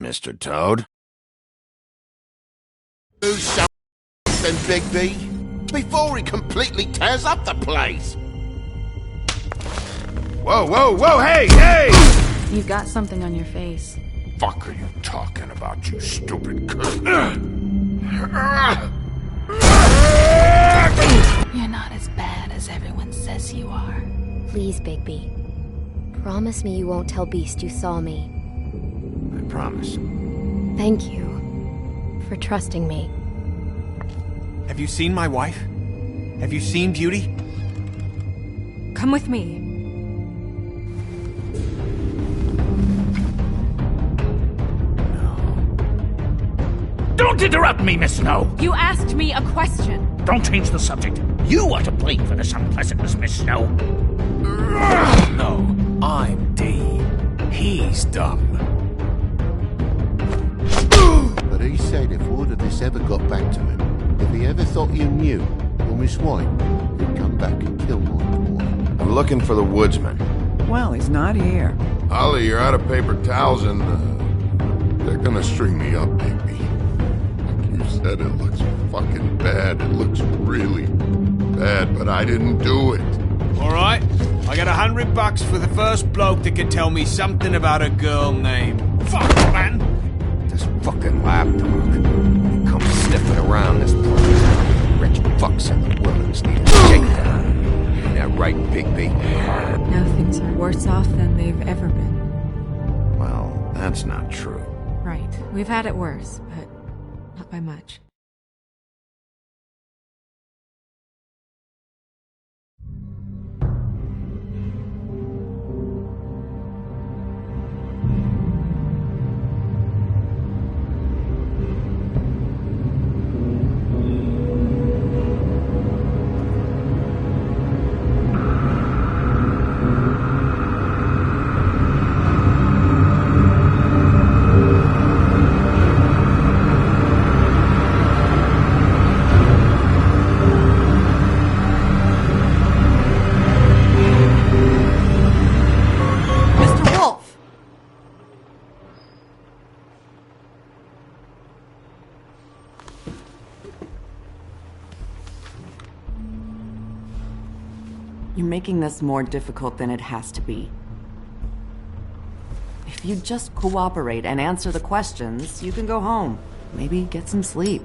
Mr. Toad? Do something, Bigby, before he completely tears up the place. Whoa, whoa, whoa, hey, hey! You've got something on your face. Fuck are you talking about, you stupid cunt? You're not as bad as everyone says you are. Please, Bigby. Promise me you won't tell Beast you saw me. I promise. Thank you for trusting me. Have you seen my wife? Have you seen Beauty? Come with me. Don't interrupt me, Miss Snow! You asked me a question. Don't change the subject. You are to blame for this unpleasantness, Miss Snow. No, I'm D. He's dumb. But he said if word of this ever got back to him, if he ever thought you knew, or Miss White, he'd come back and kill my boy. I'm looking for the woodsman. Well, he's not here. Ollie, you're out of paper towels and, they're gonna string me up, Bigby. Like you said, it looks fucking bad. It looks really bad, but I didn't do it. Alright, I got $100 for the first bloke that can tell me something about a girl named... Fuck, man! This fucking lapdog. He comes sniffing around this place. Rich fucks in the wilderness need a shakedown. Ain't that right, Bigby? Now things are worse off than they've ever been. Well, that's not true. Right. We've had it worse, but not by much. You're making this more difficult than it has to be. If you just cooperate and answer the questions, you can go home. Maybe get some sleep.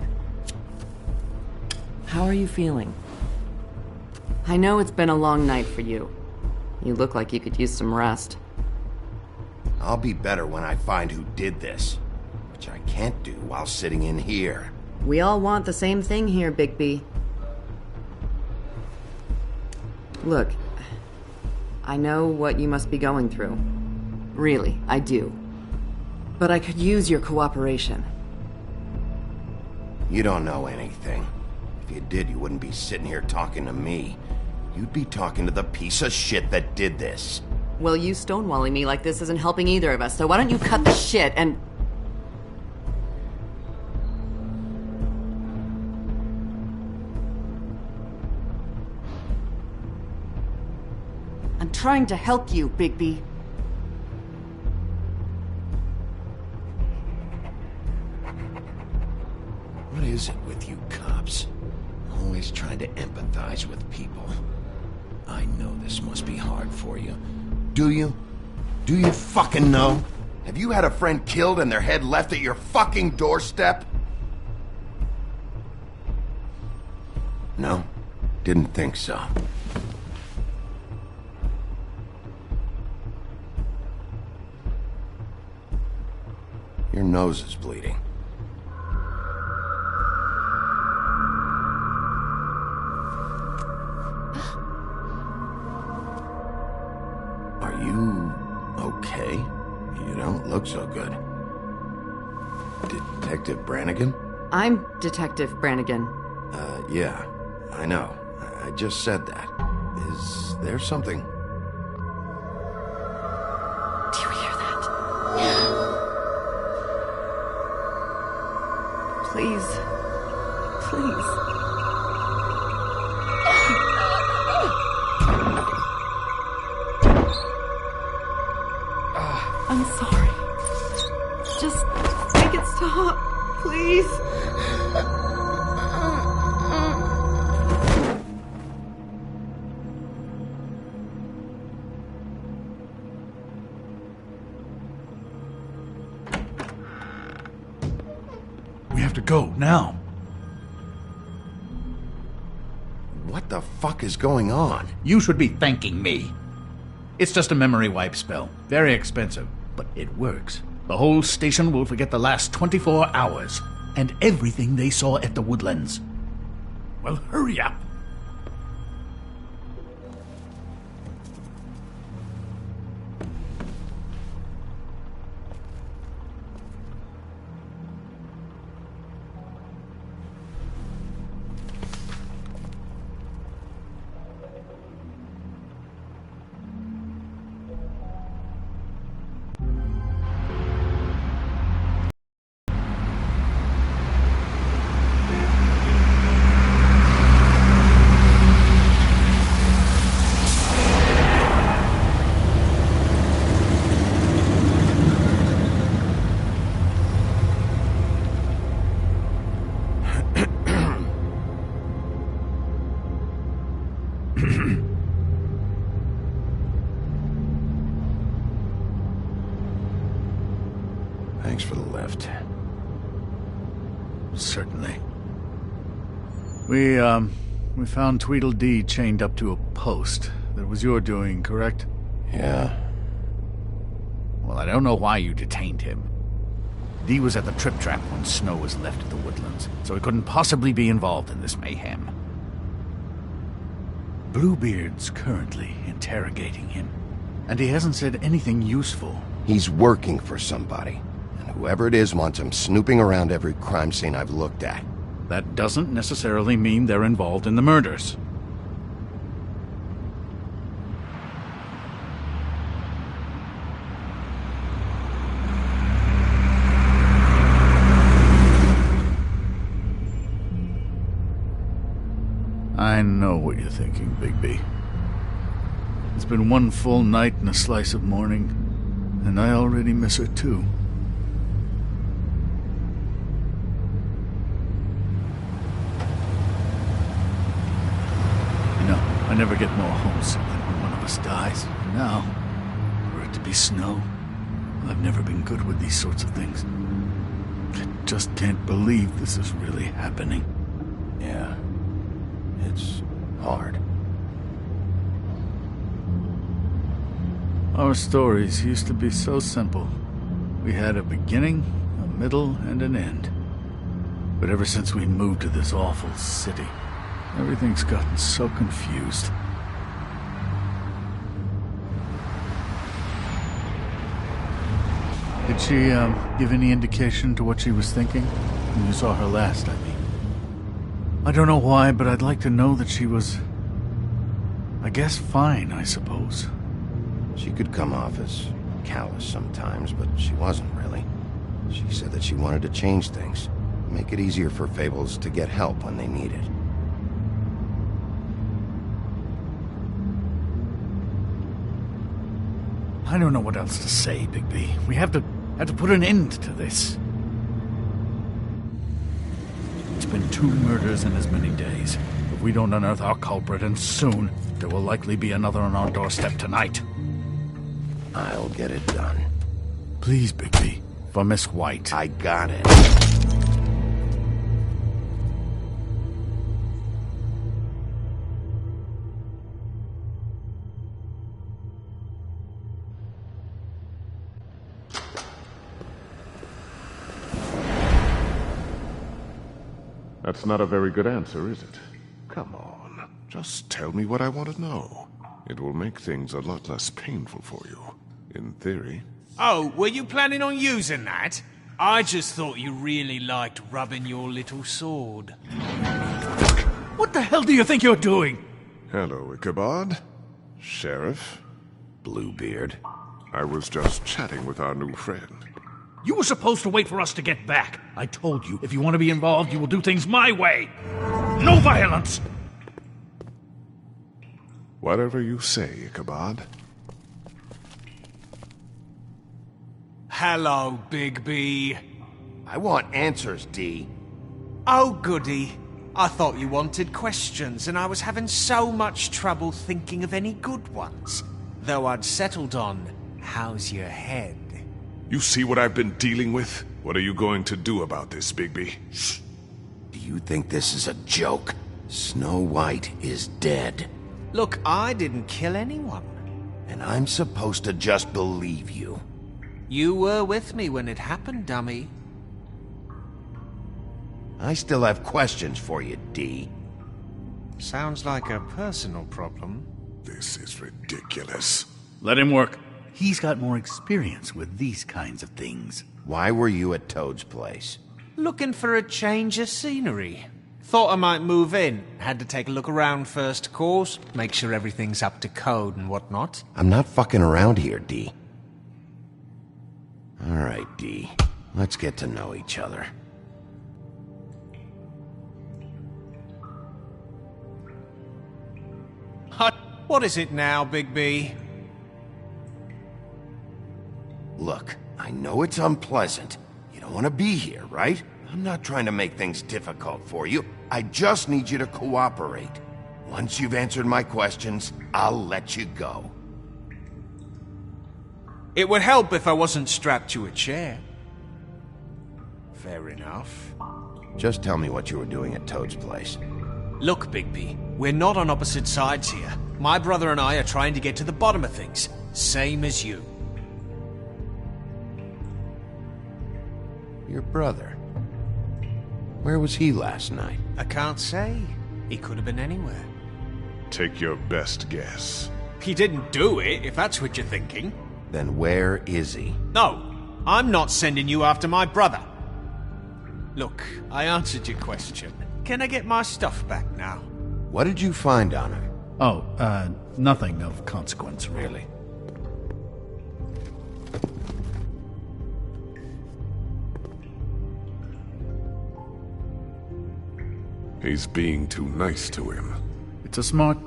How are you feeling? I know it's been a long night for you. You look like you could use some rest. I'll be better when I find who did this, which I can't do while sitting in here. We all want the same thing here, Bigby. Look, I know what you must be going through. Really, I do. But I could use your cooperation. You don't know anything. If you did, you wouldn't be sitting here talking to me. You'd be talking to the piece of shit that did this. Well, you stonewalling me like this isn't helping either of us, so why don't you cut the shit and... I'm trying to help you, Bigby. What is it with you cops? Always trying to empathize with people. I know this must be hard for you. Do you? Do you fucking know? Have you had a friend killed and their head left at your fucking doorstep? No? Didn't think so. Your nose is bleeding. Are you okay? You don't look so good. Detective Brannigan? I'm Detective Brannigan. Yeah, I know. I just said that. Is there something? Do you hear that? Please. Please. I'm sorry. Just make it stop, please. We have to go, now. What the fuck is going on? You should be thanking me. It's just a memory wipe spell. Very expensive, but it works. The whole station will forget the last 24 hours, and everything they saw at the Woodlands. Well, hurry up. Thanks for the lift. Certainly. We found Tweedledee chained up to a post. That was your doing, correct? Yeah. Well, I don't know why you detained him. Dee was at the Trip Trap when Snow was left at the Woodlands, so he couldn't possibly be involved in this mayhem. Bluebeard's currently interrogating him, and he hasn't said anything useful. He's working for somebody, and whoever it is wants him snooping around every crime scene I've looked at. That doesn't necessarily mean they're involved in the murders. I know what you're thinking, Bigby. It's been one full night and a slice of morning, and I already miss her too. You know, I never get more homesick than when one of us dies. And now, for it to be Snow, I've never been good with these sorts of things. I just can't believe this is really happening. Yeah. It's hard. Our stories used to be so simple. We had a beginning, a middle, and an end. But ever since we moved to this awful city, everything's gotten so confused. Did she, give any indication to what she was thinking? When you saw her last, I mean. I don't know why, but I'd like to know that she was, I guess, fine, I suppose. She could come off as callous sometimes, but she wasn't really. She said that she wanted to change things, make it easier for Fables to get help when they need it. I don't know what else to say, Bigby. We have to put an end to this. It's been 2 murders in as many days. If we don't unearth our culprit, and soon, there will likely be another on our doorstep tonight. I'll get it done. Please, Bigby. For Miss White. I got it. That's not a very good answer, is it? Come on, just tell me what I want to know. It will make things a lot less painful for you, in theory. Oh, were you planning on using that? I just thought you really liked rubbing your little sword. What the hell do you think you're doing? Hello, Ichabod. Sheriff. Bluebeard. I was just chatting with our new friend. You were supposed to wait for us to get back. I told you, if you want to be involved, you will do things my way. No violence! Whatever you say, Ichabod. Hello, Bigby. I want answers, D. Oh, goody. I thought you wanted questions, and I was having so much trouble thinking of any good ones. Though I'd settled on, how's your head? You see what I've been dealing with? What are you going to do about this, Bigby? Shh. Do you think this is a joke? Snow White is dead. Look, I didn't kill anyone. And I'm supposed to just believe you. You were with me when it happened, dummy. I still have questions for you, D. Sounds like a personal problem. This is ridiculous. Let him work. He's got more experience with these kinds of things. Why were you at Toad's place? Looking for a change of scenery. Thought I might move in. Had to take a look around first, of course. Make sure everything's up to code and whatnot. I'm not fucking around here, D. All right, D. Let's get to know each other. What is it now, Bigby? Look, I know it's unpleasant. You don't want to be here, right? I'm not trying to make things difficult for you. I just need you to cooperate. Once you've answered my questions, I'll let you go. It would help if I wasn't strapped to a chair. Fair enough. Just tell me what you were doing at Toad's place. Look, Bigby, we're not on opposite sides here. My brother and I are trying to get to the bottom of things. Same as you. Your brother? Where was he last night? I can't say. He could have been anywhere. Take your best guess. He didn't do it, if that's what you're thinking. Then where is he? No, I'm not sending you after my brother. Look, I answered your question. Can I get my stuff back now? What did you find on him? Oh, nothing of consequence, really. He's being too nice to him. It's a smart...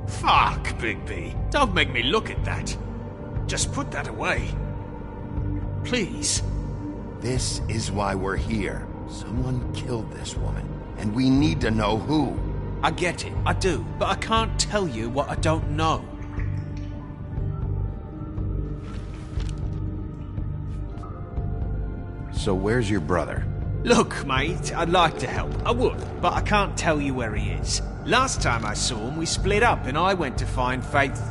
Fuck, Bigby. Don't make me look at that. Just put that away. Please. This is why we're here. Someone killed this woman, and we need to know who. I get it, I do, but I can't tell you what I don't know. So where's your brother? Look, mate, I'd like to help. I would, but I can't tell you where he is. Last time I saw him, we split up and I went to find Faith.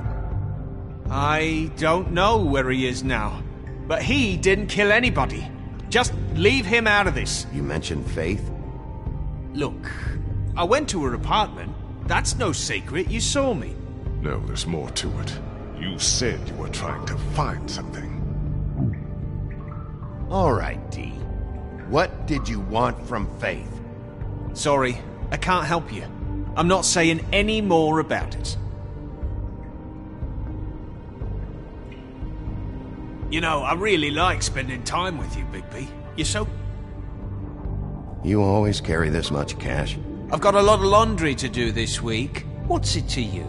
I don't know where he is now, but he didn't kill anybody. Just leave him out of this. You mentioned Faith? Look, I went to her apartment. That's no secret, you saw me. No, there's more to it. You said you were trying to find something. All right, D. What did you want from Faith? Sorry, I can't help you. I'm not saying any more about it. You know, I really like spending time with you, Bigby. You're so... You always carry this much cash? I've got a lot of laundry to do this week. What's it to you?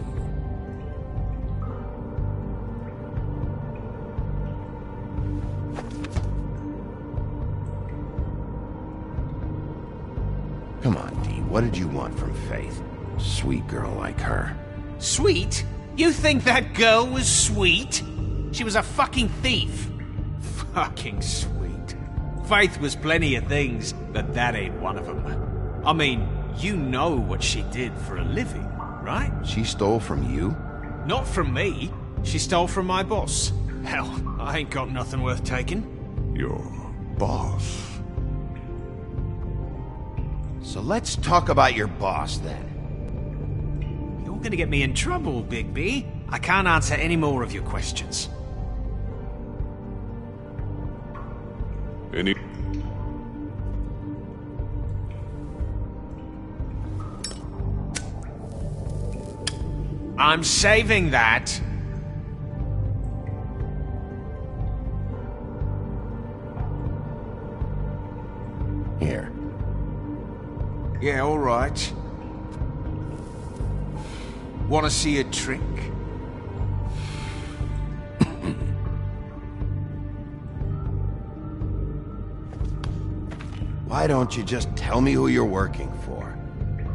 Come on, D. What did you want from Faith? Sweet girl like her. Sweet? You think that girl was sweet? She was a fucking thief. Fucking sweet. Faith was plenty of things, but that ain't one of them. I mean, you know what she did for a living, right? She stole from you? Not from me. She stole from my boss. Hell, I ain't got nothing worth taking. Your boss? So let's talk about your boss, then. You're gonna get me in trouble, Bigby. I can't answer any more of your questions. Any... I'm saving that. Here. Yeah, all right. Want to see a trick? Why don't you just tell me who you're working for?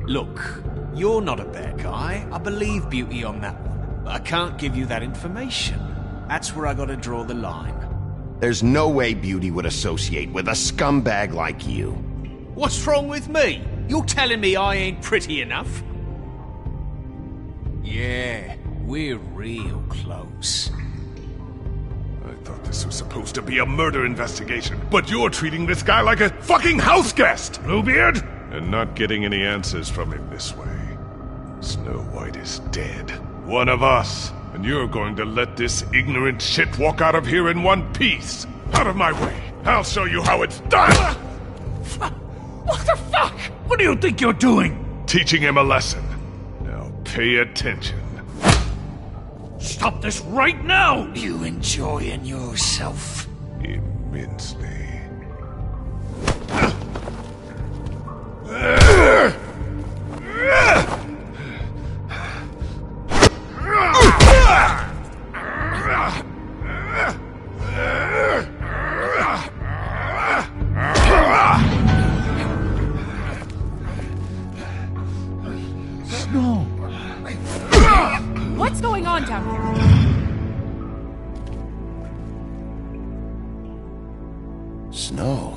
Look, you're not a bad guy. I believe Beauty on that one. But I can't give you that information. That's where I gotta draw the line. There's no way Beauty would associate with a scumbag like you. What's wrong with me? You're telling me I ain't pretty enough? Yeah, we're real close. I thought this was supposed to be a murder investigation, but you're treating this guy like a fucking house guest, Bluebeard! And not getting any answers from him this way. Snow White is dead. One of us. And you're going to let this ignorant shit walk out of here in one piece. Out of my way. I'll show you how it's done! What the fuck? What do you think you're doing? Teaching him a lesson. Now pay attention. Stop this right now! You enjoying yourself? Immensely. No. What's going on down here? Snow.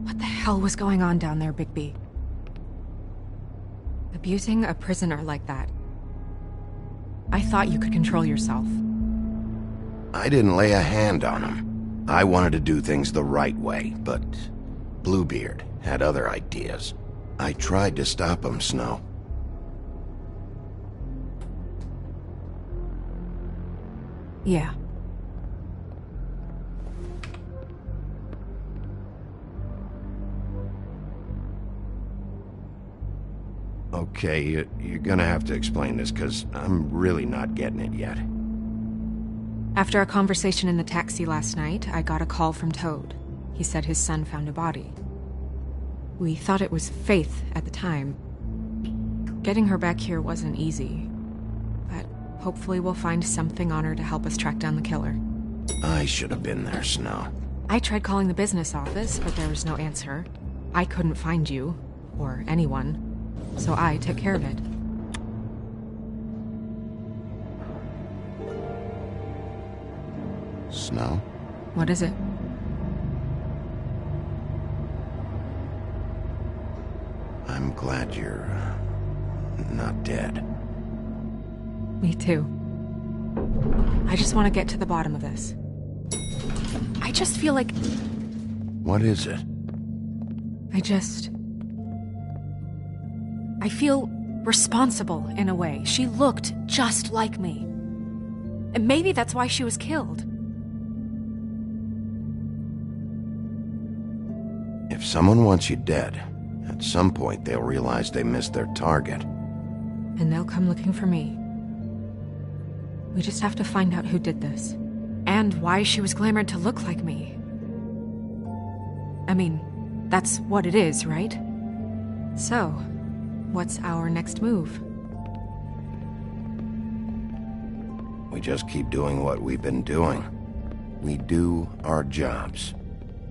What the hell was going on down there, Bigby? Abusing a prisoner like that. I thought you could control yourself. I didn't lay a hand on him. I wanted to do things the right way, but Bluebeard had other ideas. I tried to stop him, Snow. Yeah. Okay, you're gonna have to explain this, because I'm really not getting it yet. After a conversation in the taxi last night, I got a call from Toad. He said his son found a body. We thought it was Faith at the time. Getting her back here wasn't easy, but hopefully we'll find something on her to help us track down the killer. I should have been there, Snow. I tried calling the business office, but there was no answer. I couldn't find you, or anyone, so I took care of it. Snow? What is it? I'm glad you're not dead. Me too. I just want to get to the bottom of this. I just feel like... What is it? I feel responsible in a way. She looked just like me. And maybe that's why she was killed. If someone wants you dead, at some point they'll realize they missed their target. And they'll come looking for me. We just have to find out who did this. And why she was glamored to look like me. I mean, that's what it is, right? So, what's our next move? We just keep doing what we've been doing. We do our jobs.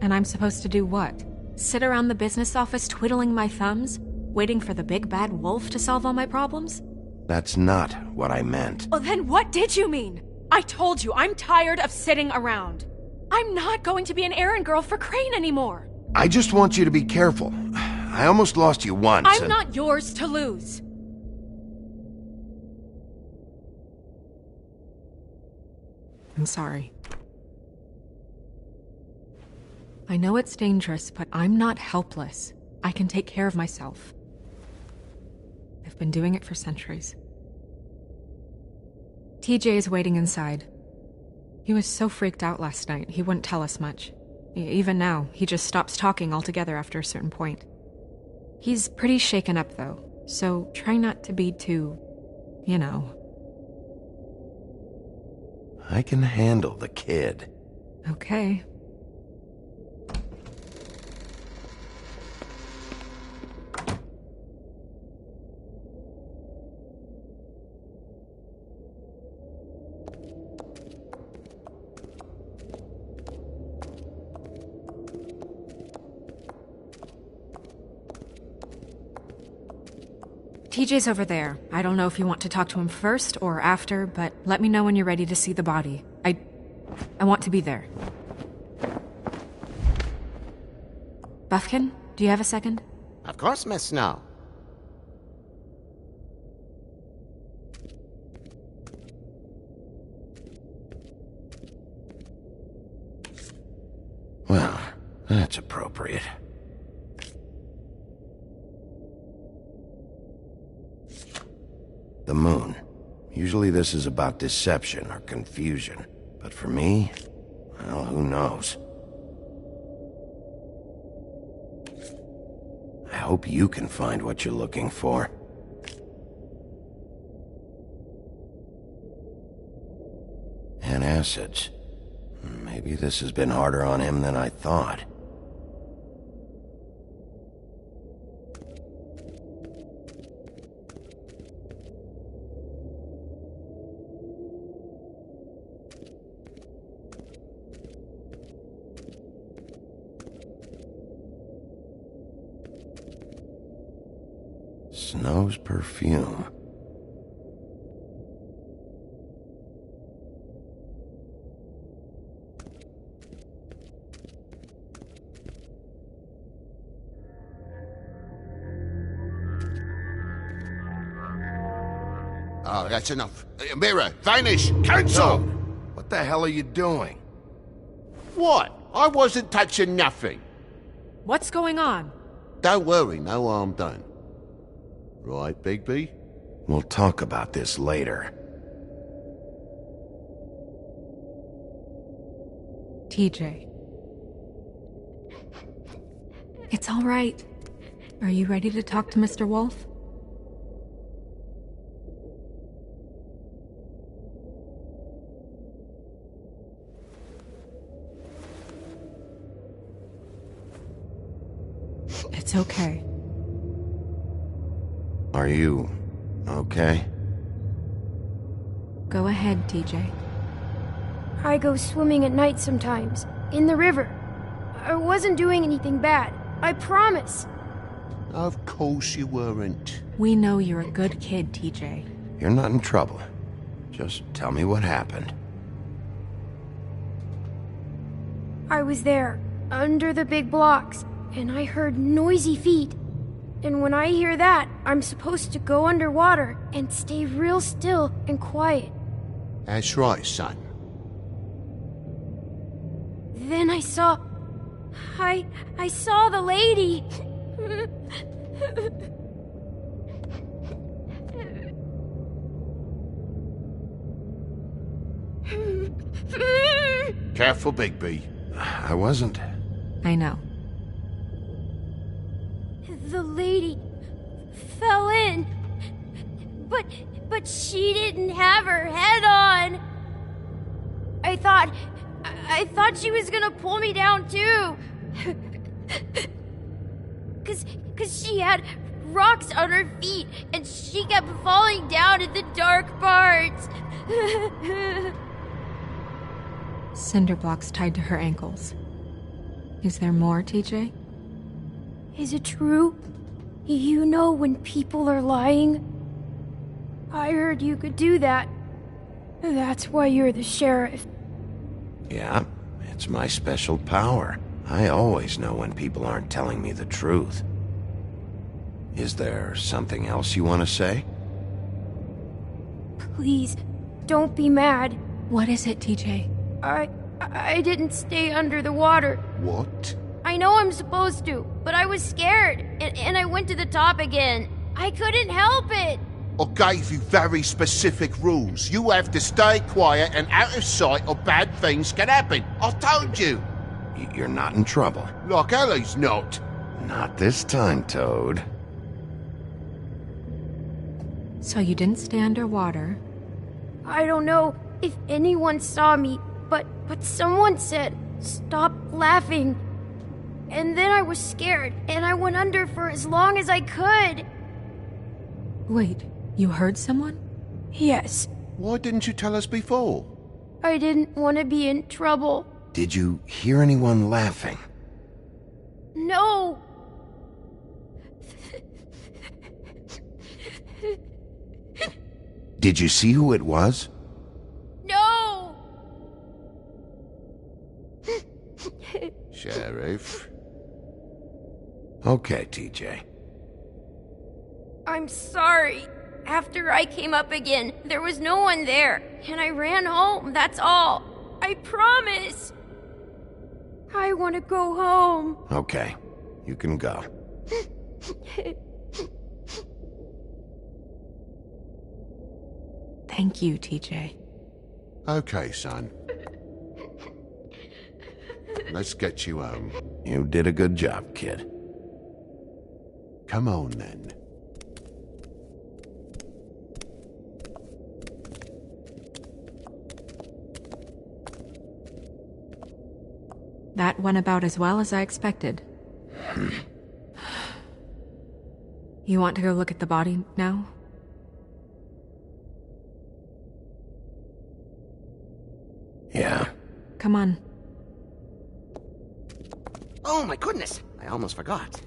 And I'm supposed to do what? Sit around the business office twiddling my thumbs, waiting for the big bad wolf to solve all my problems? That's not what I meant. Well, then what did you mean? I told you, I'm tired of sitting around. I'm not going to be an errand girl for Crane anymore. I just want you to be careful. I almost lost you once. I'm not yours to lose. I'm sorry. I know it's dangerous, but I'm not helpless. I can take care of myself. I've been doing it for centuries. TJ is waiting inside. He was so freaked out last night, he wouldn't tell us much. Even now, he just stops talking altogether after a certain point. He's pretty shaken up, though, so try not to be too, you know. I can handle the kid. Okay. TJ's over there. I don't know if you want to talk to him first or after, but let me know when you're ready to see the body. I want to be there. Buffkin, do you have a second? Of course, Miss Snow. Well, that's appropriate. The moon. Usually this is about deception or confusion. But for me, well, who knows? I hope you can find what you're looking for. Antacids. Maybe this has been harder on him than I thought. Snow's perfume. Oh, that's enough. Mirror, vanish! Cancel! What the hell are you doing? What? I wasn't touching nothing. What's going on? Don't worry, no harm done. Right, Bigby? We'll talk about this later. TJ. It's all right. Are you ready to talk to Mr. Wolf? It's okay. Are you okay? Go ahead, TJ. I go swimming at night sometimes, in the river. I wasn't doing anything bad, I promise. Of course you weren't. We know you're a good kid, TJ. You're not in trouble. Just tell me what happened. I was there, under the big blocks, and I heard noisy feet. And when I hear that, I'm supposed to go underwater and stay real still and quiet. That's right, son. Then I saw... I saw the lady. Careful, Bigby. I wasn't. I know. The lady fell in. But she didn't have her head on. I thought she was gonna pull me down too. Cause she had rocks on her feet and she kept falling down in the dark parts. Cinder blocks tied to her ankles. Is there more, TJ? Is it true? You know when people are lying? I heard you could do that. That's why you're the sheriff. Yeah, it's my special power. I always know when people aren't telling me the truth. Is there something else you want to say? Please, don't be mad. What is it, TJ? I didn't stay under the water. What? I know I'm supposed to, but I was scared, and I went to the top again. I couldn't help it. I gave you very specific rules. You have to stay quiet and out of sight or bad things can happen. I told you. You're not in trouble. Like Ellie's not. Not this time, Toad. So you didn't stay underwater? I don't know if anyone saw me, but someone said, "Stop laughing." And then I was scared, and I went under for as long as I could. Wait, you heard someone? Yes. Why didn't you tell us before? I didn't want to be in trouble. Did you hear anyone laughing? No. Did you see who it was? No. Sheriff. Okay, TJ. I'm sorry. After I came up again, there was no one there, and I ran home, that's all. I promise. I want to go home. Okay, you can go. Thank you, TJ. Okay, son. Let's get you home. You did a good job, kid. Come on, then. That went about as well as I expected. You want to go look at the body now? Yeah. Come on. Oh my goodness, I almost forgot.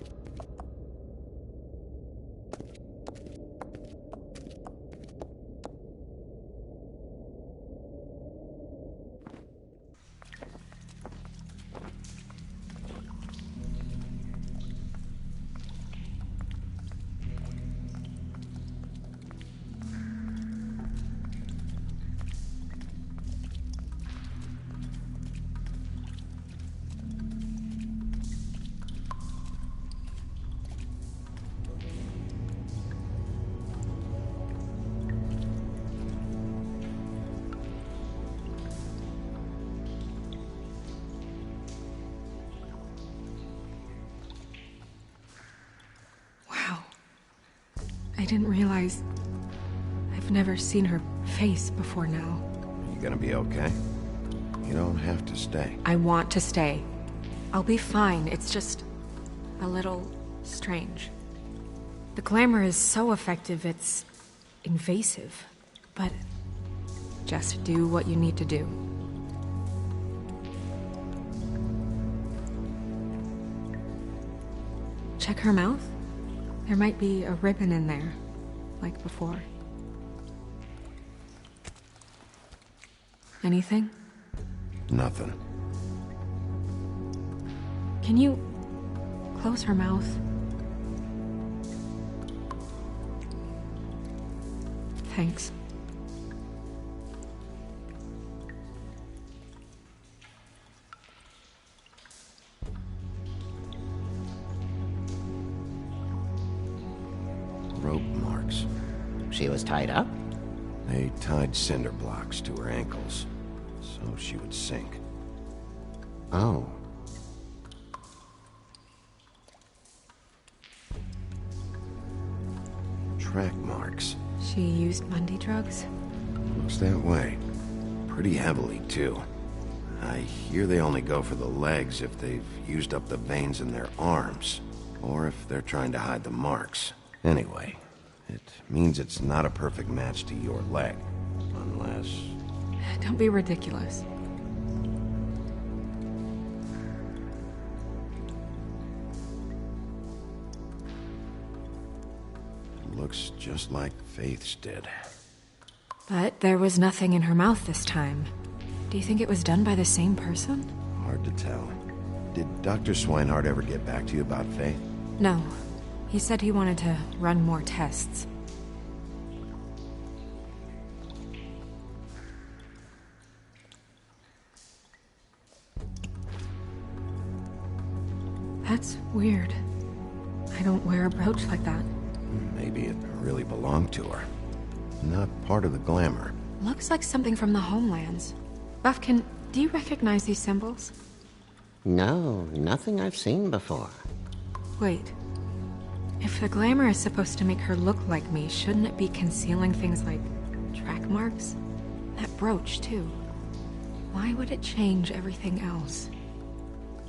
I didn't realize... I've never seen her face before now. You gonna be okay? You don't have to stay. I want to stay. I'll be fine. It's just... a little... strange. The glamour is so effective, it's... invasive. But... just do what you need to do. Check her mouth. There might be a ribbon in there, like before. Anything? Nothing. Can you close her mouth? Thanks. Rope marks. She was tied up? They tied cinder blocks to her ankles. so she would sink. Oh. Track marks. She used Mundy drugs? Looks that way. Pretty heavily, too. I hear they only go for the legs if they've used up the veins in their arms, or if they're trying to hide the marks. Anyway, it means it's not a perfect match to your leg. Unless... Don't be ridiculous. Looks just like Faith's did. But there was nothing in her mouth this time. Do you think it was done by the same person? Hard to tell. Did Dr. Swinehart ever get back to you about Faith? No. He said he wanted to run more tests. That's weird. I don't wear a brooch like that. Maybe it really belonged to her. Not part of the glamour. Looks like something from the homelands. Buffkin, do you recognize these symbols? No, nothing I've seen before. Wait. If the glamour is supposed to make her look like me, shouldn't it be concealing things like track marks? That brooch, too. Why would it change everything else?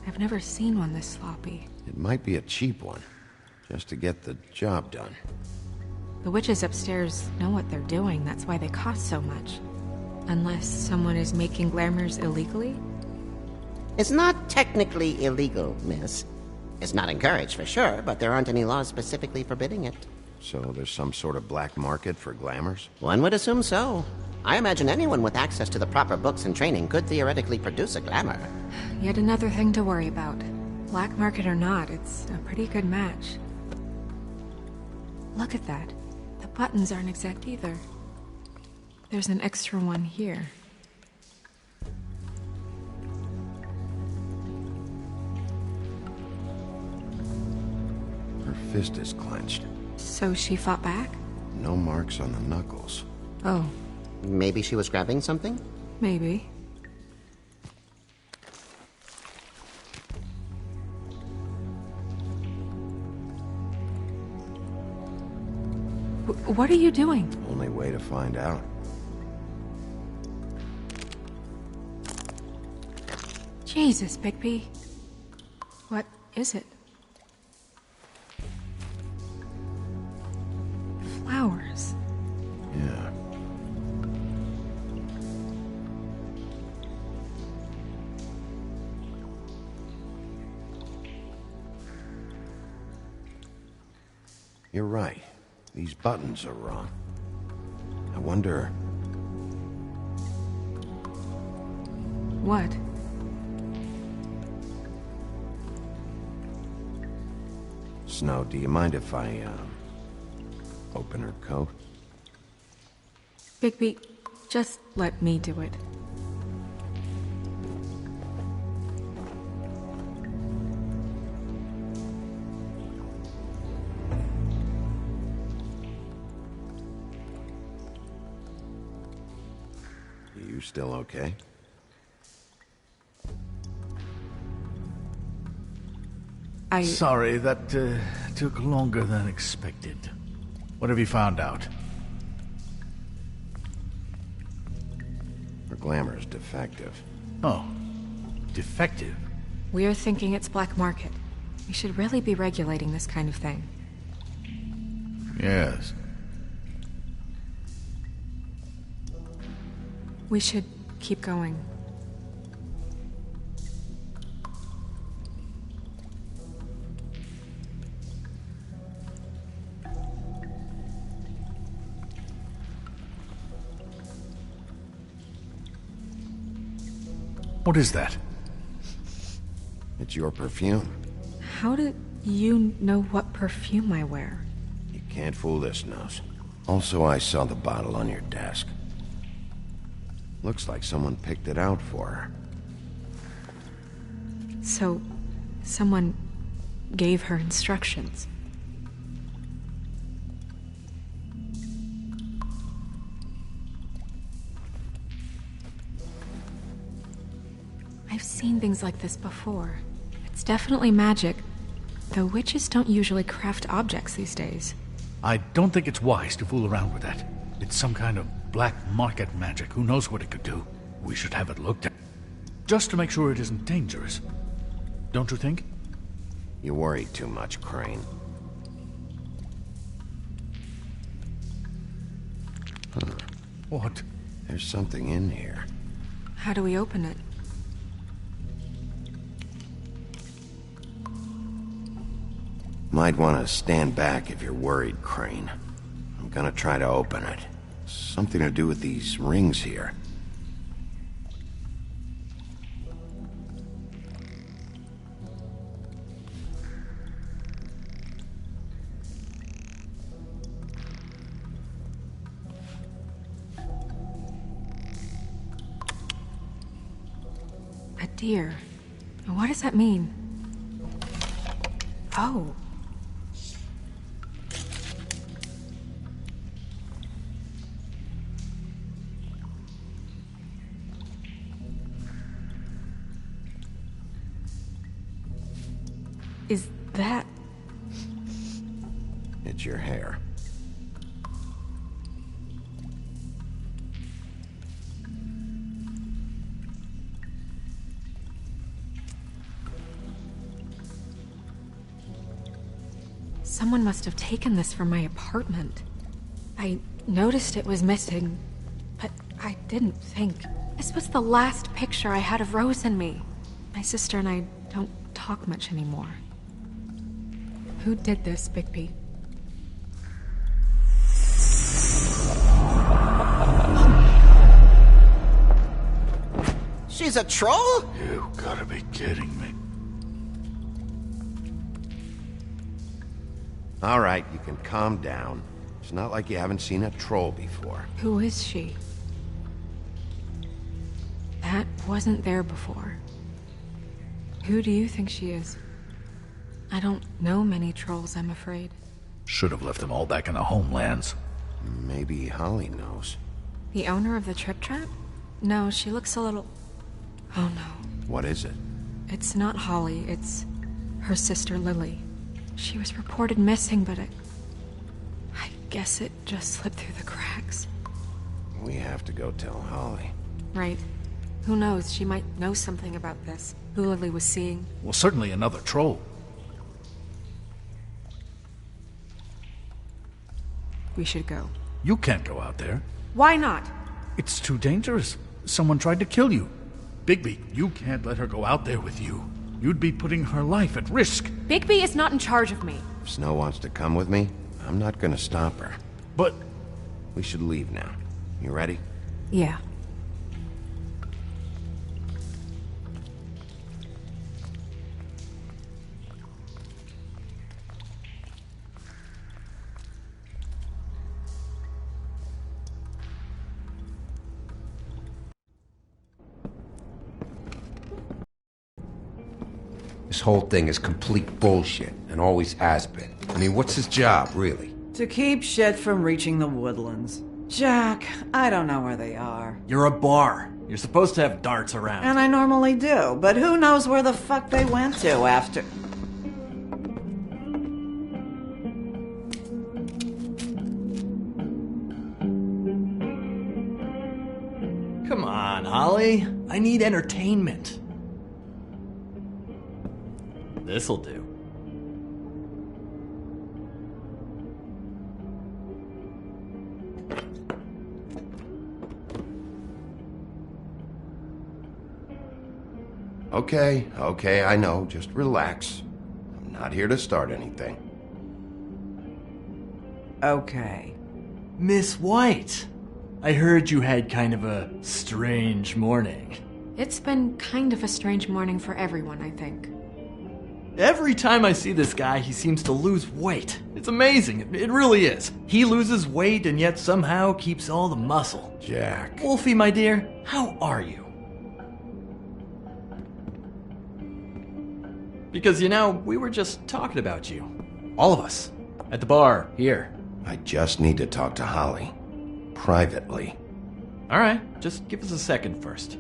I've never seen one this sloppy. It might be a cheap one, just to get the job done. The witches upstairs know what they're doing, that's why they cost so much. Unless someone is making glamours illegally? It's not technically illegal, miss. It's not encouraged for sure, but there aren't any laws specifically forbidding it. So there's some sort of black market for glamours? One would assume so. I imagine anyone with access to the proper books and training could theoretically produce a glamour. Yet another thing to worry about. Black market or not, it's a pretty good match. Look at that. The buttons aren't exact either. There's an extra one here. Her fist is clenched. So she fought back? No marks on the knuckles. Oh. Maybe she was grabbing something? Maybe. What are you doing? Only way to find out. Jesus, Bigby. What is it? Flowers. Yeah. You're right. These buttons are wrong. I wonder... What? Snow, do you mind if I, open her coat? Bigby, just let me do it. You still okay? Sorry, that took longer than expected. What have you found out? Her glamour's defective. Oh, defective? We're thinking it's black market. We should really be regulating this kind of thing. Yes. We should keep going. What is that? It's your perfume. How do you know what perfume I wear? You can't fool this nose. Also, I saw the bottle on your desk. Looks like someone picked it out for her. So, someone gave her instructions. I've seen things like this before. It's definitely magic, though witches don't usually craft objects these days. I don't think it's wise to fool around with that. It's some kind of black market magic. Who knows what it could do? We should have it looked at. Just to make sure it isn't dangerous. Don't you think? You worry too much, Crane. Huh. What? There's something in here. How do we open it? Might want to stand back if you're worried, Crane. I'm gonna try to open it. Something to do with these rings here. A deer. What does that mean? Oh. Is that... It's your hair. Someone must have taken this from my apartment. I noticed it was missing, but I didn't think. This was the last picture I had of Rose and me. My sister and I don't talk much anymore. Who did this, Bigby? She's a troll? You gotta be kidding me. All right, you can calm down. It's not like you haven't seen a troll before. Who is she? That wasn't there before. Who do you think she is? I don't know many trolls, I'm afraid. Should have left them all back in the homelands. Maybe Holly knows. The owner of the Trip Trap? No, she looks a little... Oh no. What is it? It's not Holly, it's her sister Lily. She was reported missing, but I guess it just slipped through the cracks. We have to go tell Holly. Right. Who knows, she might know something about this. Who Lily was seeing. Well, certainly another troll. We should go. You can't go out there. Why not? It's too dangerous. Someone tried to kill you. Bigby, you can't let her go out there with you. You'd be putting her life at risk. Bigby is not in charge of me. If Snow wants to come with me, I'm not gonna stop her. But... We should leave now. You ready? Yeah. This whole thing is complete bullshit, and always has been. I mean, what's his job, really? To keep shit from reaching the woodlands. Jack, I don't know where they are. You're a bar. You're supposed to have darts around. And I normally do, but who knows where the fuck they went to after... Come on, Holly. I need entertainment. This'll do. Okay, I know. Just relax. I'm not here to start anything. Okay. Miss White, I heard you had kind of a strange morning. It's been kind of a strange morning for everyone, I think. Every time I see this guy, he seems to lose weight. It's amazing. It really is. He loses weight and yet somehow keeps all the muscle. Jack. Wolfie, my dear, how are you? Because, you know, we were just talking about you. All of us. At the bar, here. I just need to talk to Holly. Privately. Alright, just give us a second first.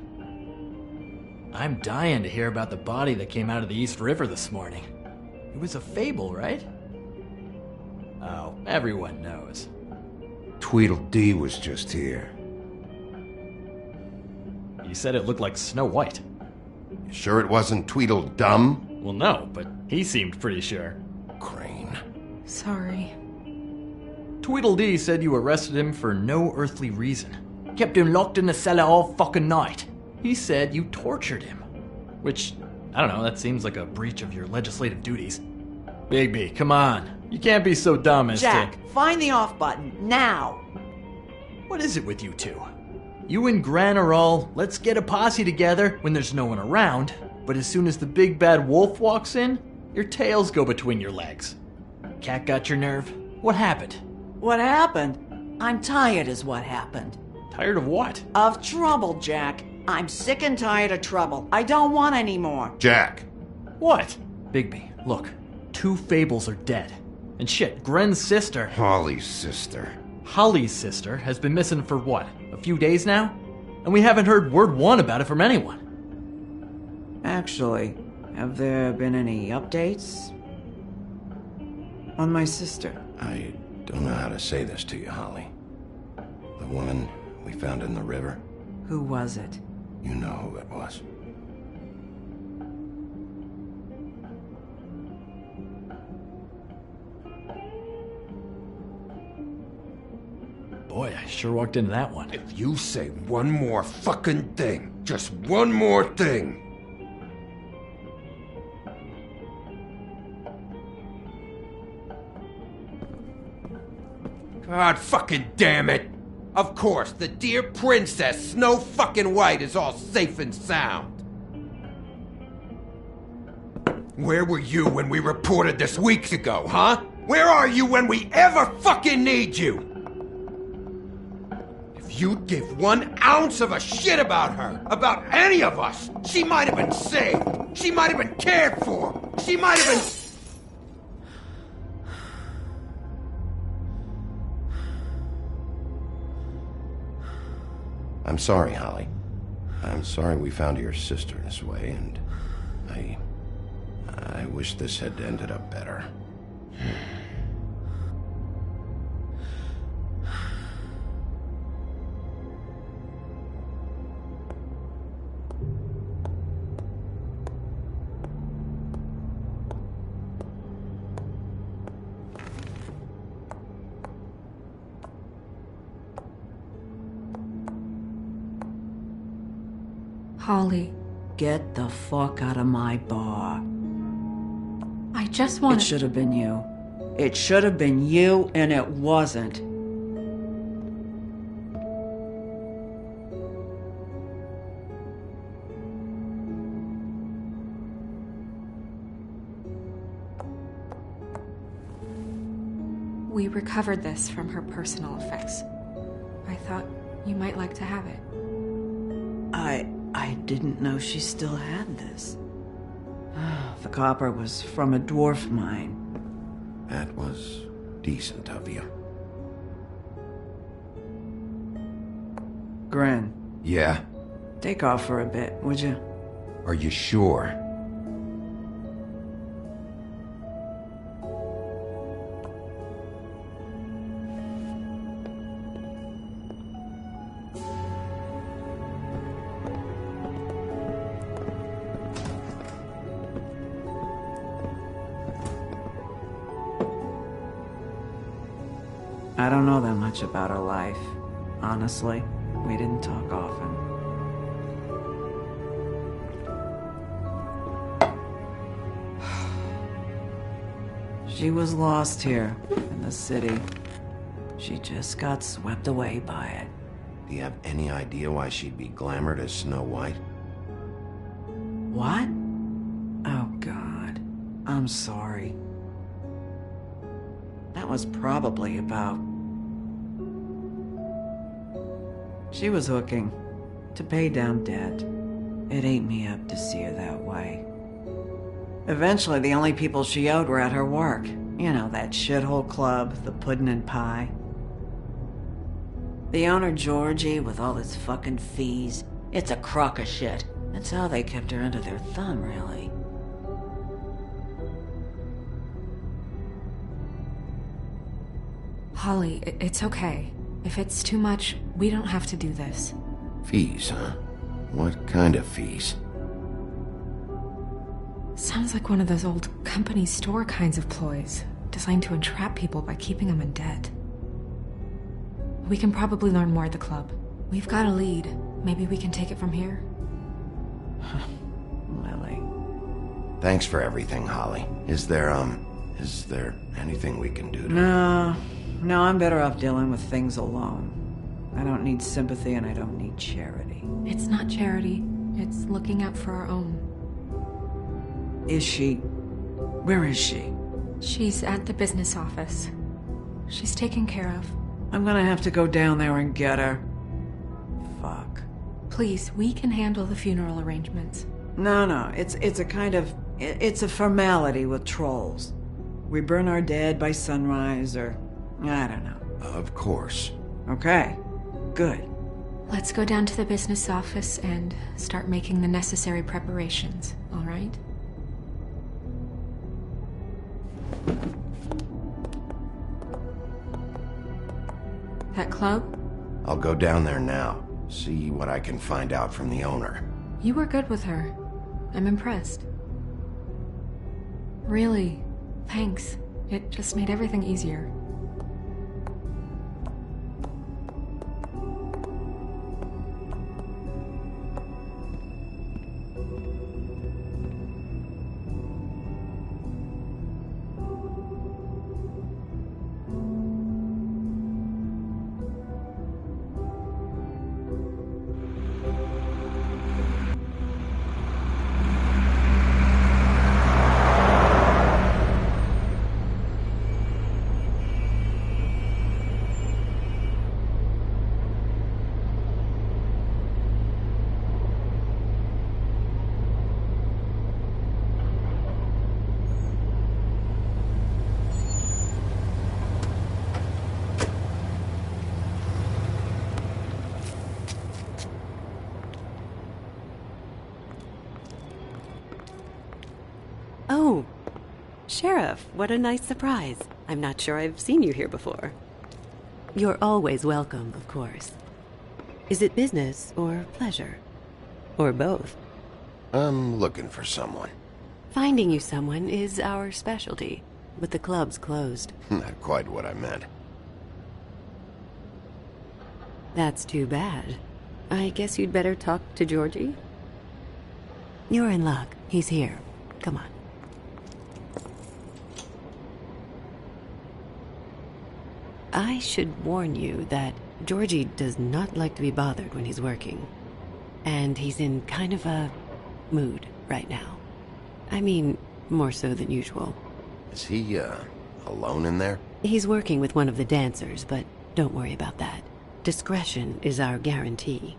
I'm dying to hear about the body that came out of the East River this morning. It was a fable, right? Oh, everyone knows. Tweedledee was just here. You said it looked like Snow White. You sure it wasn't Tweedledum? Well, no, but he seemed pretty sure. Crane. Sorry. Tweedledee said you arrested him for no earthly reason. Kept him locked in the cellar all fucking night. He said you tortured him. Which, I don't know, that seems like a breach of your legislative duties. Bigby, come on. You can't be so dumb as Jack, find the off button, now! What is it with you two? You and Gran are all, let's get a posse together when there's no one around, but as soon as the big bad wolf walks in, your tails go between your legs. Cat got your nerve? What happened? What happened? I'm tired is what happened. Tired of what? Of trouble, Jack. I'm sick and tired of trouble. I don't want any more. Jack. What? Bigby, look. 2 fables are dead. And shit, Gren's sister... Holly's sister. Holly's sister has been missing for what? A few days now? And we haven't heard word one about it from anyone. Actually, have there been any updates? On my sister? I don't know how to say this to you, Holly. The woman we found in the river. Who was it? You know who it was. Boy, I sure walked into that one. If you say one more fucking thing, just one more thing. God fucking damn it! Of course, the dear Princess Snow fucking White is all safe and sound. Where were you when we reported this weeks ago, huh? Where are you when we ever fucking need you? If you'd give 1 ounce of a shit about her, about any of us, she might have been saved. She might have been cared for. She might have been... I'm sorry, Holly. I'm sorry we found your sister this way, and I wish this had ended up better. Holly. Get the fuck out of my bar. I just want It should have been you. It should have been you, and it wasn't. We recovered this from her personal effects. I thought you might like to have it. I didn't know she still had this. The copper was from a dwarf mine. That was decent of you. Gren, Yeah? take off for a bit, would you? Are you sure? I don't know that much about her life. Honestly, we didn't talk often. She was lost here, in the city. She just got swept away by it. Do you have any idea why she'd be glamored as Snow White? What? Oh, God. I'm sorry. That was probably about... She was hooking to pay down debt. It ate me up to see her that way. Eventually, the only people she owed were at her work. You know, that shithole club, the Puddin' and Pie. The owner, Georgie, with all his fucking fees, it's a crock of shit. That's how they kept her under their thumb, really. Holly, it's okay. If it's too much, we don't have to do this. Fees, huh? What kind of fees? Sounds like one of those old company store kinds of ploys, designed to entrap people by keeping them in debt. We can probably learn more at the club. We've got a lead. Maybe we can take it from here? Lily. Thanks for everything, Holly. Is there anything we can do to... No, I'm better off dealing with things alone. I don't need sympathy and I don't need charity. It's not charity. It's looking out for our own. Is she? Where is she? She's at the business office. She's taken care of. I'm gonna have to go down there and get her. Fuck. Please, we can handle the funeral arrangements. No, it's a kind of... It's a formality with trolls. We burn our dead by sunrise, or... I don't know. Of course. Okay, good. Let's go down to the business office and start making the necessary preparations, all right? That club? I'll go down there now. See what I can find out from the owner. You were good with her. I'm impressed. Really, thanks. It just made everything easier. Oh, Sheriff, what a nice surprise. I'm not sure I've seen you here before. You're always welcome, of course. Is it business or pleasure? Or both? I'm looking for someone. Finding you someone is our specialty, but the club's closed. Not quite what I meant. That's too bad. I guess you'd better talk to Georgie? You're in luck. He's here. Come on. I should warn you that Georgie does not like to be bothered when he's working. And he's in kind of a mood right now. I mean, more so than usual. Is he, alone in there? He's working with one of the dancers, but don't worry about that. Discretion is our guarantee.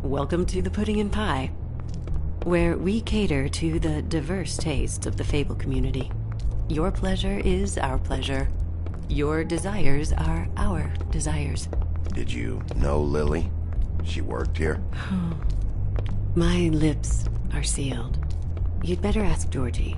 Welcome to the Pudding and Pie, where we cater to the diverse tastes of the Fable community. Your pleasure is our pleasure. Your desires are our desires. Did you know Lily? She worked here? My lips are sealed. You'd better ask Georgie.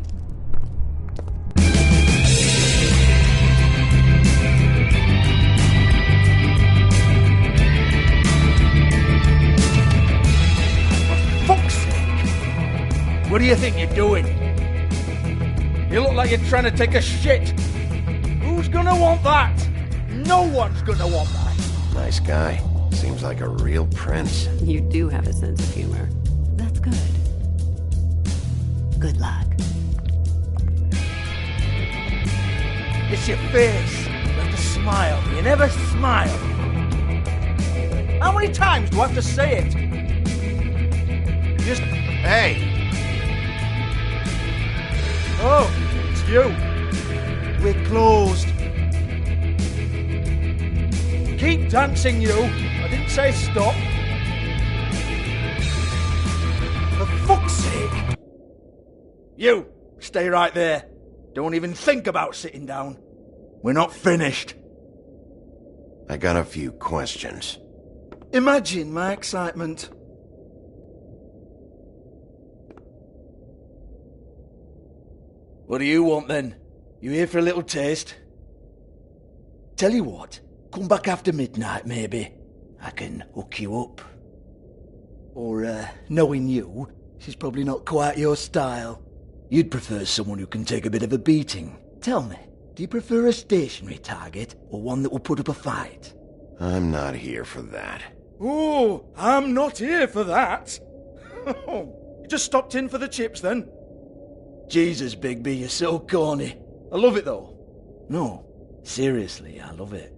What do you think you're doing? You look like you're trying to take a shit. Who's gonna want that? No one's gonna want that. Nice guy. Seems like a real prince. You do have a sense of humor. That's good. Good luck. It's your face. You have to smile. You never smile. How many times do I have to say it? Just... Hey! Oh, it's you. We're closed. Keep dancing, you. I didn't say stop. You, stay right there. Don't even think about sitting down. We're not finished. I got a few questions. Imagine my excitement. What do you want then? You here for a little taste? Tell you what, come back after midnight maybe. I can hook you up. Or, knowing you, she's probably not quite your style. You'd prefer someone who can take a bit of a beating. Tell me, do you prefer a stationary target or one that will put up a fight? I'm not here for that. Oh, I'm not here for that. You just stopped in for the chips then? Jesus, Bigby, you're so corny. I love it though. No, seriously, I love it.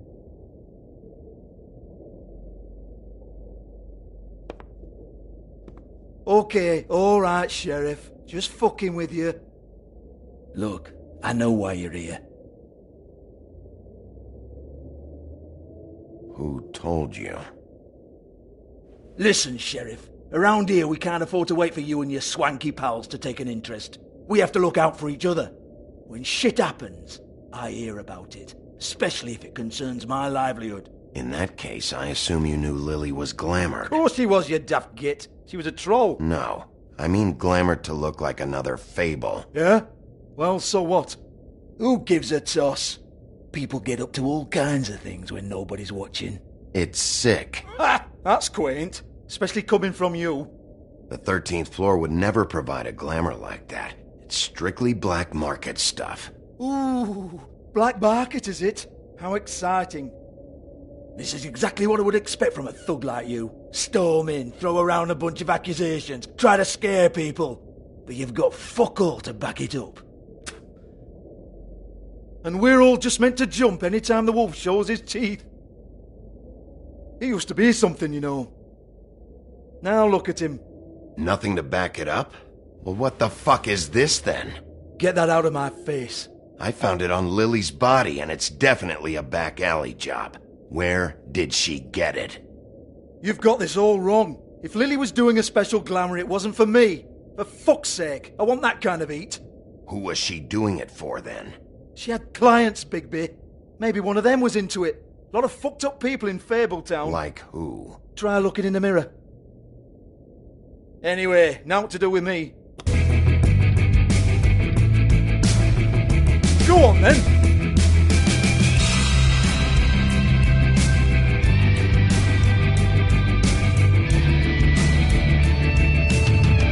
Okay, alright, Sheriff. Just fucking with you. Look, I know why you're here. Who told you? Listen, Sheriff. Around here, we can't afford to wait for you and your swanky pals to take an interest. We have to look out for each other. When shit happens, I hear about it. Especially if it concerns my livelihood. In that case, I assume you knew Lily was glamored. Of course she was, you daft git. She was a troll. No. I mean glamored to look like another fable. Yeah? Well, so what? Who gives a toss? People get up to all kinds of things when nobody's watching. It's sick. Ha! That's quaint. Especially coming from you. The 13th floor would never provide a glamour like that. It's strictly black market stuff. Ooh, black market is it? How exciting. This is exactly what I would expect from a thug like you. Storm in, throw around a bunch of accusations, try to scare people. But you've got fuck all to back it up. And we're all just meant to jump any time the wolf shows his teeth. He used to be something, you know. Now look at him. Nothing to back it up? Well, what the fuck is this then? Get that out of my face. I found it on Lily's body, and it's definitely a back alley job. Where did she get it? You've got this all wrong. If Lily was doing a special glamour, it wasn't for me. For fuck's sake, I want that kind of eat. Who was she doing it for, then? She had clients, Bigby. Maybe one of them was into it. A lot of fucked up people in Fabletown. Like who? Try looking in the mirror. Anyway, now what to do with me. Go on, then.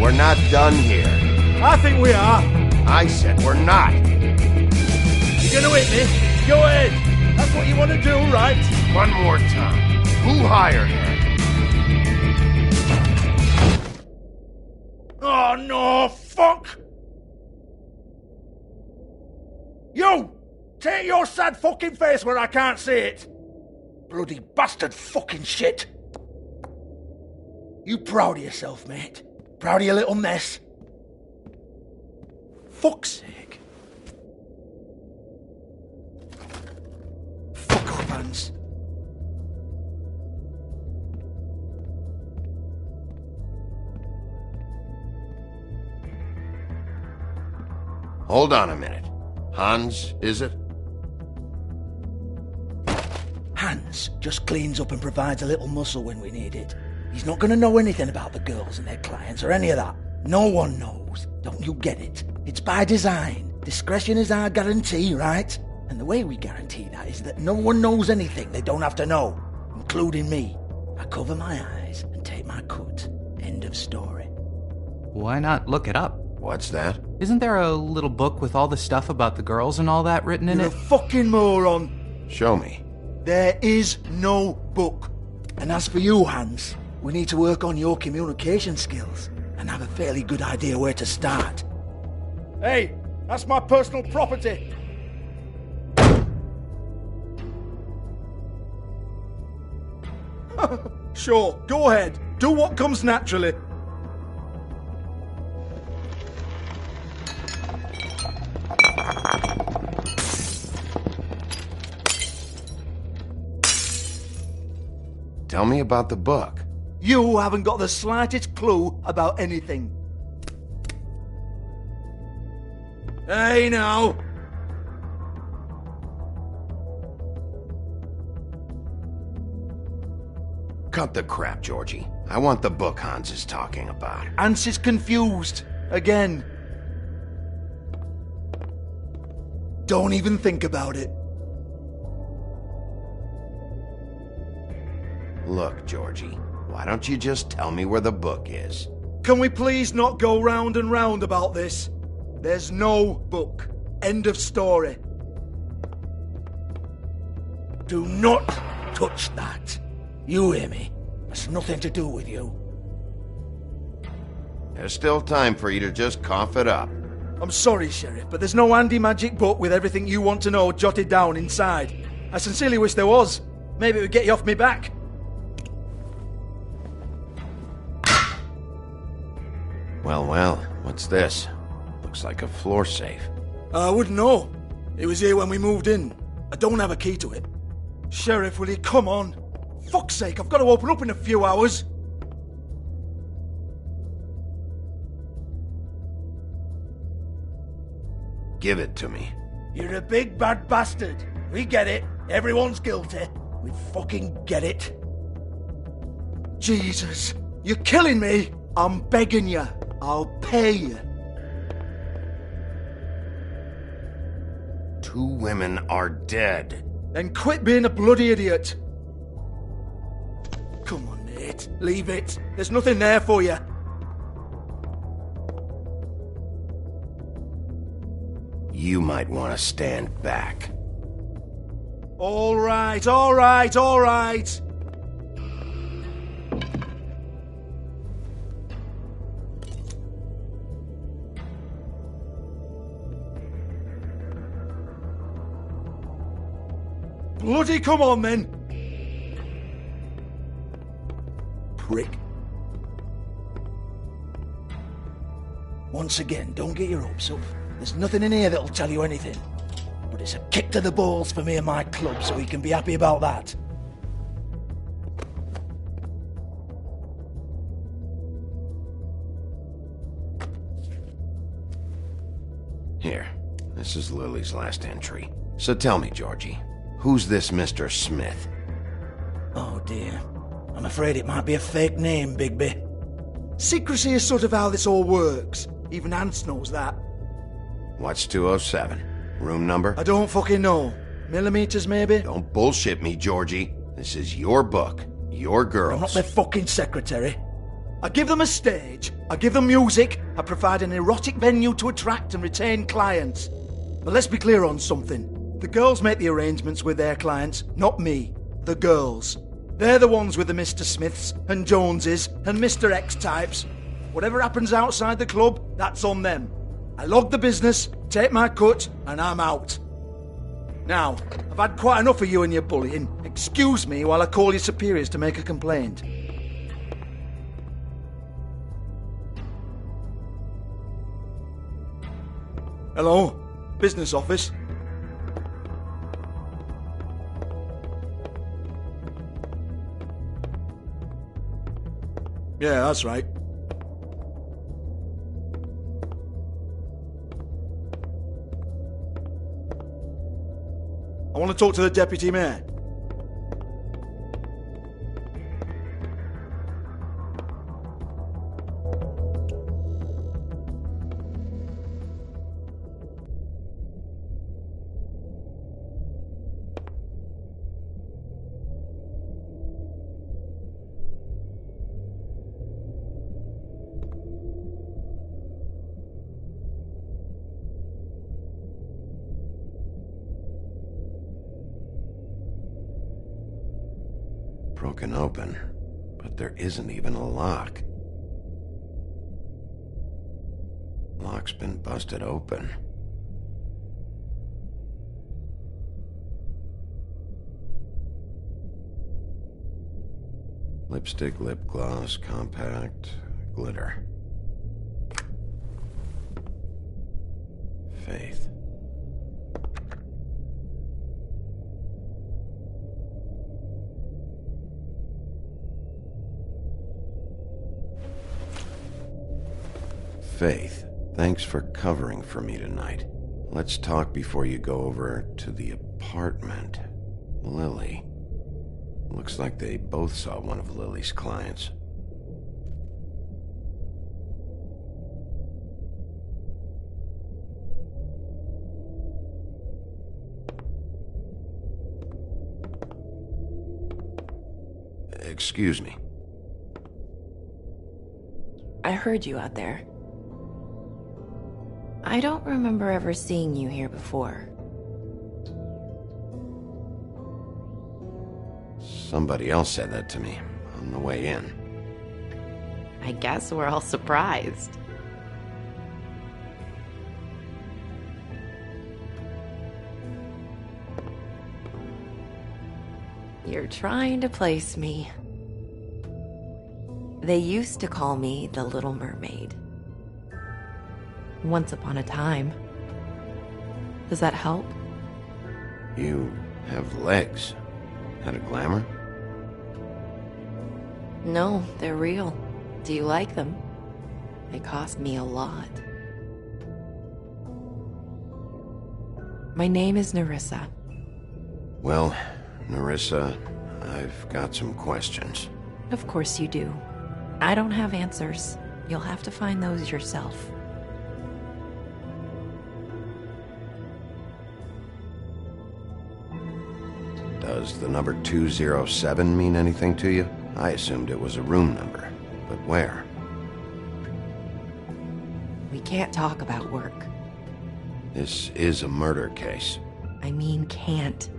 We're not done here. I think we are. I said we're not. You're gonna hit me? Go ahead. That's what you want to do, right? One more time. Who hired her? Oh, no, fuck! You! Take your sad fucking face where I can't see it! Bloody bastard fucking shit! You proud of yourself, mate? Proud of your little mess? Fuck's sake. Fuck off, Hans. Hold on a minute. Hans, is it? Hans just cleans up and provides a little muscle when we need it. He's not going to know anything about the girls and their clients or any of that. No one knows. Don't you get it? It's by design. Discretion is our guarantee, right? And the way we guarantee that is that no one knows anything they don't have to know, including me. I cover my eyes and take my cut. End of story. Why not look it up? What's that? Isn't there a little book with all the stuff about the girls and all that written in You're it? a fucking moron. Show me. There is no book. And as for you, Hans, we need to work on your communication skills and have a fairly good idea where to start. Hey, that's my personal property. Sure, go ahead. Do what comes naturally. Tell me about the book. You haven't got the slightest clue about anything. Hey, now! Cut the crap, Georgie. I want the book Hans is talking about. Hans is confused. Again. Don't even think about it. Look, Georgie, why don't you just tell me where the book is? Can we please not go round and round about this? There's no book. End of story. Do not touch that. You hear me? It's nothing to do with you. There's still time for you to just cough it up. I'm sorry, Sheriff, but there's no handy magic book with everything you want to know jotted down inside. I sincerely wish there was. Maybe it would get you off me back. Well, what's this? Looks like a floor safe. I wouldn't know. It was here when we moved in. I don't have a key to it. Sheriff, will you come on? Fuck's sake, I've got to open up in a few hours. Give it to me. You're a big bad bastard. We get it. Everyone's guilty. We fucking get it. Jesus, you're killing me. I'm begging you. I'll pay you. 2 women are dead. Then quit being a bloody idiot. Come on, Nate. Leave it. There's nothing there for you. You might want to stand back. All right, all right, all right. Bloody come on, then. Prick. Once again, don't get your hopes up. There's nothing in here that'll tell you anything. But it's a kick to the balls for me and my club, so he can be happy about that. Here, this is Lily's last entry. So tell me, Georgie, who's this Mr. Smith? Oh dear. I'm afraid it might be a fake name, Bigby. Secrecy is sort of how this all works. Even Hans knows that. What's 207? Room number? I don't fucking know. Millimeters, maybe? Don't bullshit me, Georgie. This is your book. Your girls. I'm not their fucking secretary. I give them a stage. I give them music. I provide an erotic venue to attract and retain clients. But let's be clear on something. The girls make the arrangements with their clients, not me. The girls. They're the ones with the Mr. Smiths and Joneses and Mr. X types. Whatever happens outside the club, that's on them. I log the business, take my cut, and I'm out. Now, I've had quite enough of you and your bullying. Excuse me while I call your superiors to make a complaint. Hello? Business office? Yeah, that's right. I want to talk to the deputy mayor. Broken open, but there isn't even a lock. Lock's been busted open. Lipstick, lip gloss, compact, glitter. Faith. Faith. Thanks for covering for me tonight. Let's talk before you go over to the apartment. Lily. Looks like they both saw one of Lily's clients. Excuse me. I heard you out there. I don't remember ever seeing you here before. Somebody else said that to me on the way in. I guess we're all surprised. You're trying to place me. They used to call me the Little Mermaid. Once upon a time. Does that help? You have legs. Had a glamour? No, they're real. Do you like them? They cost me a lot. My name is Nerissa. Well, Nerissa, I've got some questions. Of course you do. I don't have answers. You'll have to find those yourself. Does the number 207 mean anything to you? I assumed it was a room number, but where? We can't talk about work. This is a murder case. I mean can't.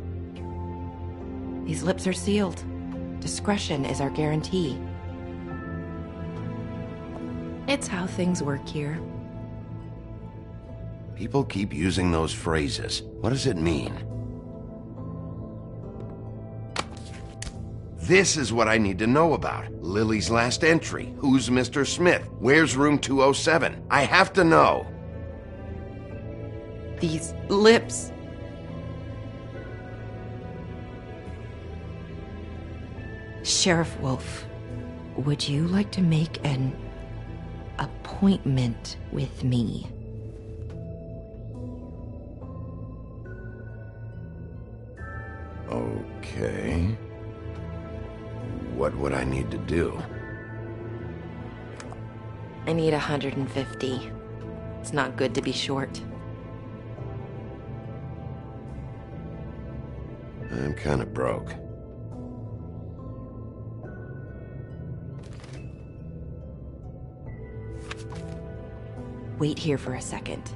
These lips are sealed. Discretion is our guarantee. It's how things work here. People keep using those phrases. What does it mean? This is what I need to know about. Lily's last entry. Who's Mr. Smith? Where's room 207? I have to know. These lips. Sheriff Wolf, would you like to make an appointment with me? Okay. What would I need to do? I need 150. It's not good to be short. I'm kind of broke. Wait here for a second.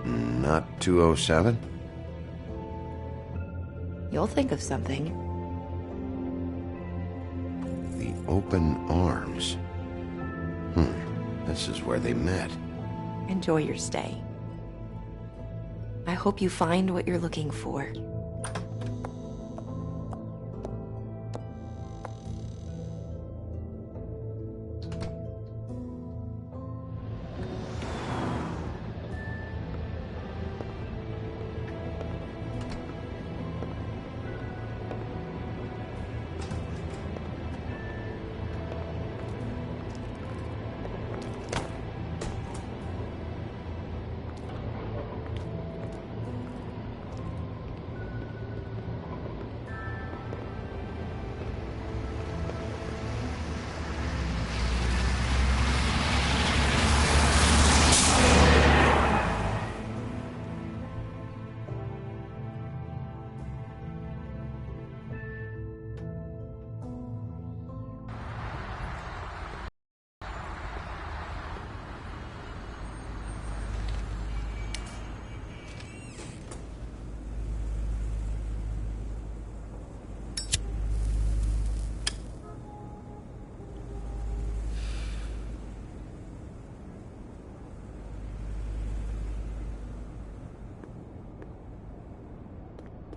Not 207? You'll think of something. The open arms. This is where they met. Enjoy your stay. I hope you find what you're looking for.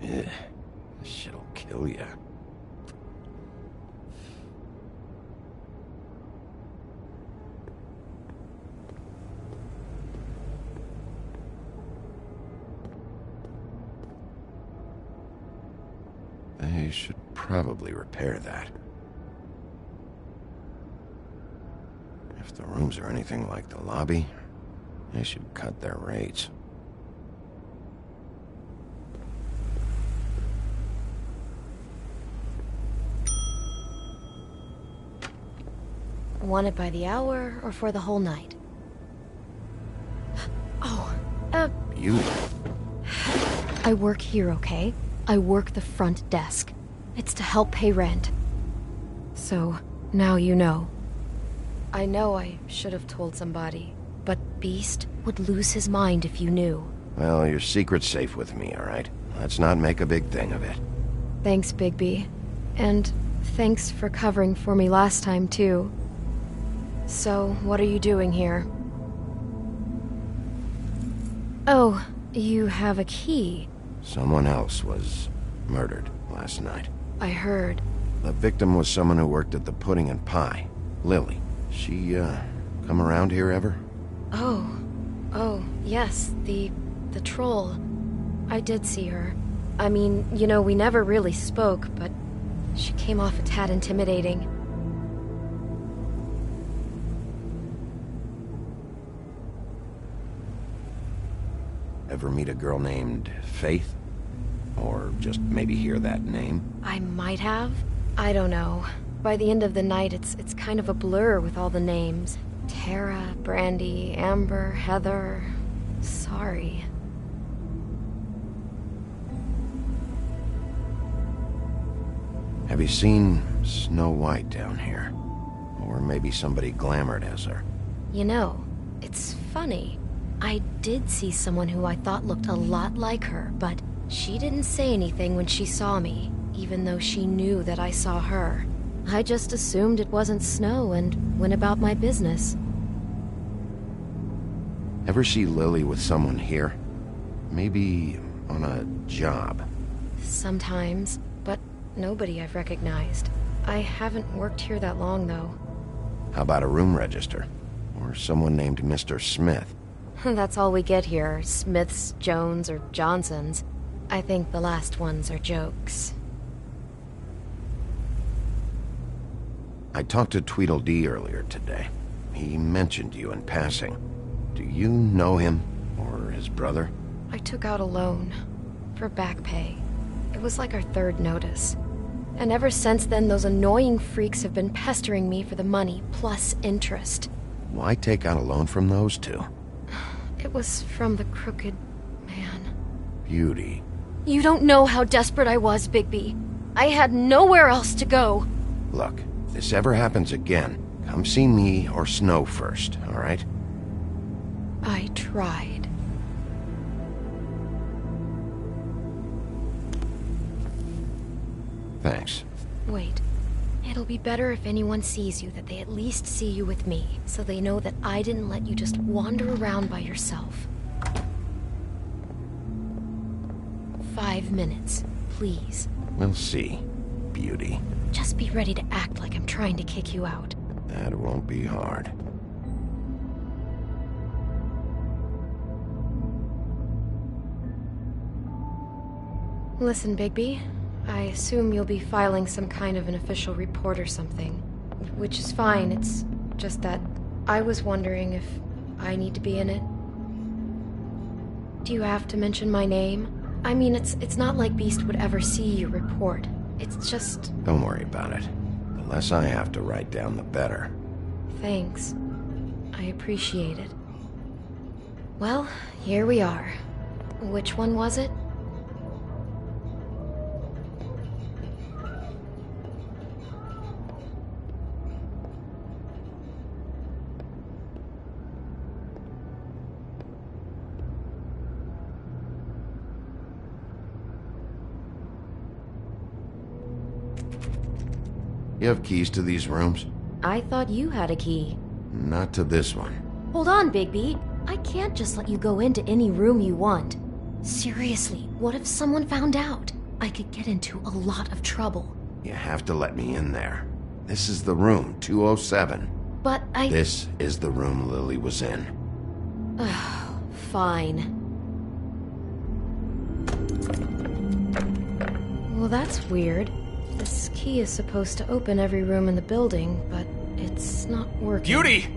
This shit'll kill ya. probably repair that. If the rooms are anything like the lobby, they should cut their rates. Want it by the hour or for the whole night? Oh, You... I work here, okay? I work the front desk. It's to help pay rent. So, now you know. I know I should have told somebody, but Beast would lose his mind if you knew. Well, your secret's safe with me, alright? Let's not make a big thing of it. Thanks, Bigby. And thanks for covering for me last time, too. So, what are you doing here? Oh, you have a key. Someone else was murdered last night. I heard. The victim was someone who worked at the Pudding and Pie. Lily. She, come around here ever? Oh, yes, the troll. I did see her. I mean, you know, we never really spoke, but she came off a tad intimidating. Ever meet a girl named Faith? Or just maybe hear that name? I might have. I don't know. By the end of the night, it's kind of a blur with all the names. Tara, Brandy, Amber, Heather... Sorry. Have you seen Snow White down here? Or maybe somebody glamored as her? You know, it's funny. I did see someone who I thought looked a lot like her, but she didn't say anything when she saw me, even though she knew that I saw her. I just assumed it wasn't Snow and went about my business. Ever see Lily with someone here? Maybe on a job? Sometimes, but nobody I've recognized. I haven't worked here that long, though. How about a room register? Or someone named Mr. Smith? That's all we get here, Smiths, Jones, or Johnsons. I think the last ones are jokes. I talked to Tweedledee earlier today. He mentioned you in passing. Do you know him? Or his brother? I took out a loan. For back pay. It was like our third notice. And ever since then, those annoying freaks have been pestering me for the money, plus interest. Why take out a loan from those two? It was from the crooked man. Beauty. You don't know how desperate I was, Bigby. I had nowhere else to go. Look, if this ever happens again, come see me or Snow first, alright? I tried. Thanks. Wait. It'll be better if anyone sees you that they at least see you with me, so they know that I didn't let you just wander around by yourself. 5 minutes, please. We'll see, Beauty. Just be ready to act like I'm trying to kick you out. That won't be hard. Listen, Bigby. I assume you'll be filing some kind of an official report or something. Which is fine, it's just that I was wondering if I need to be in it. Do you have to mention my name? I mean, it's not like Beast would ever see your report. It's just... Don't worry about it. The less I have to write down, the better. Thanks. I appreciate it. Well, here we are. Which one was it? You have keys to these rooms? I thought you had a key. Not to this one. Hold on, Bigby. I can't just let you go into any room you want. Seriously, what if someone found out? I could get into a lot of trouble. You have to let me in there. This is the room, 207. But This is the room Lily was in. Fine. Well, that's weird. This key is supposed to open every room in the building, but it's not working. Beauty!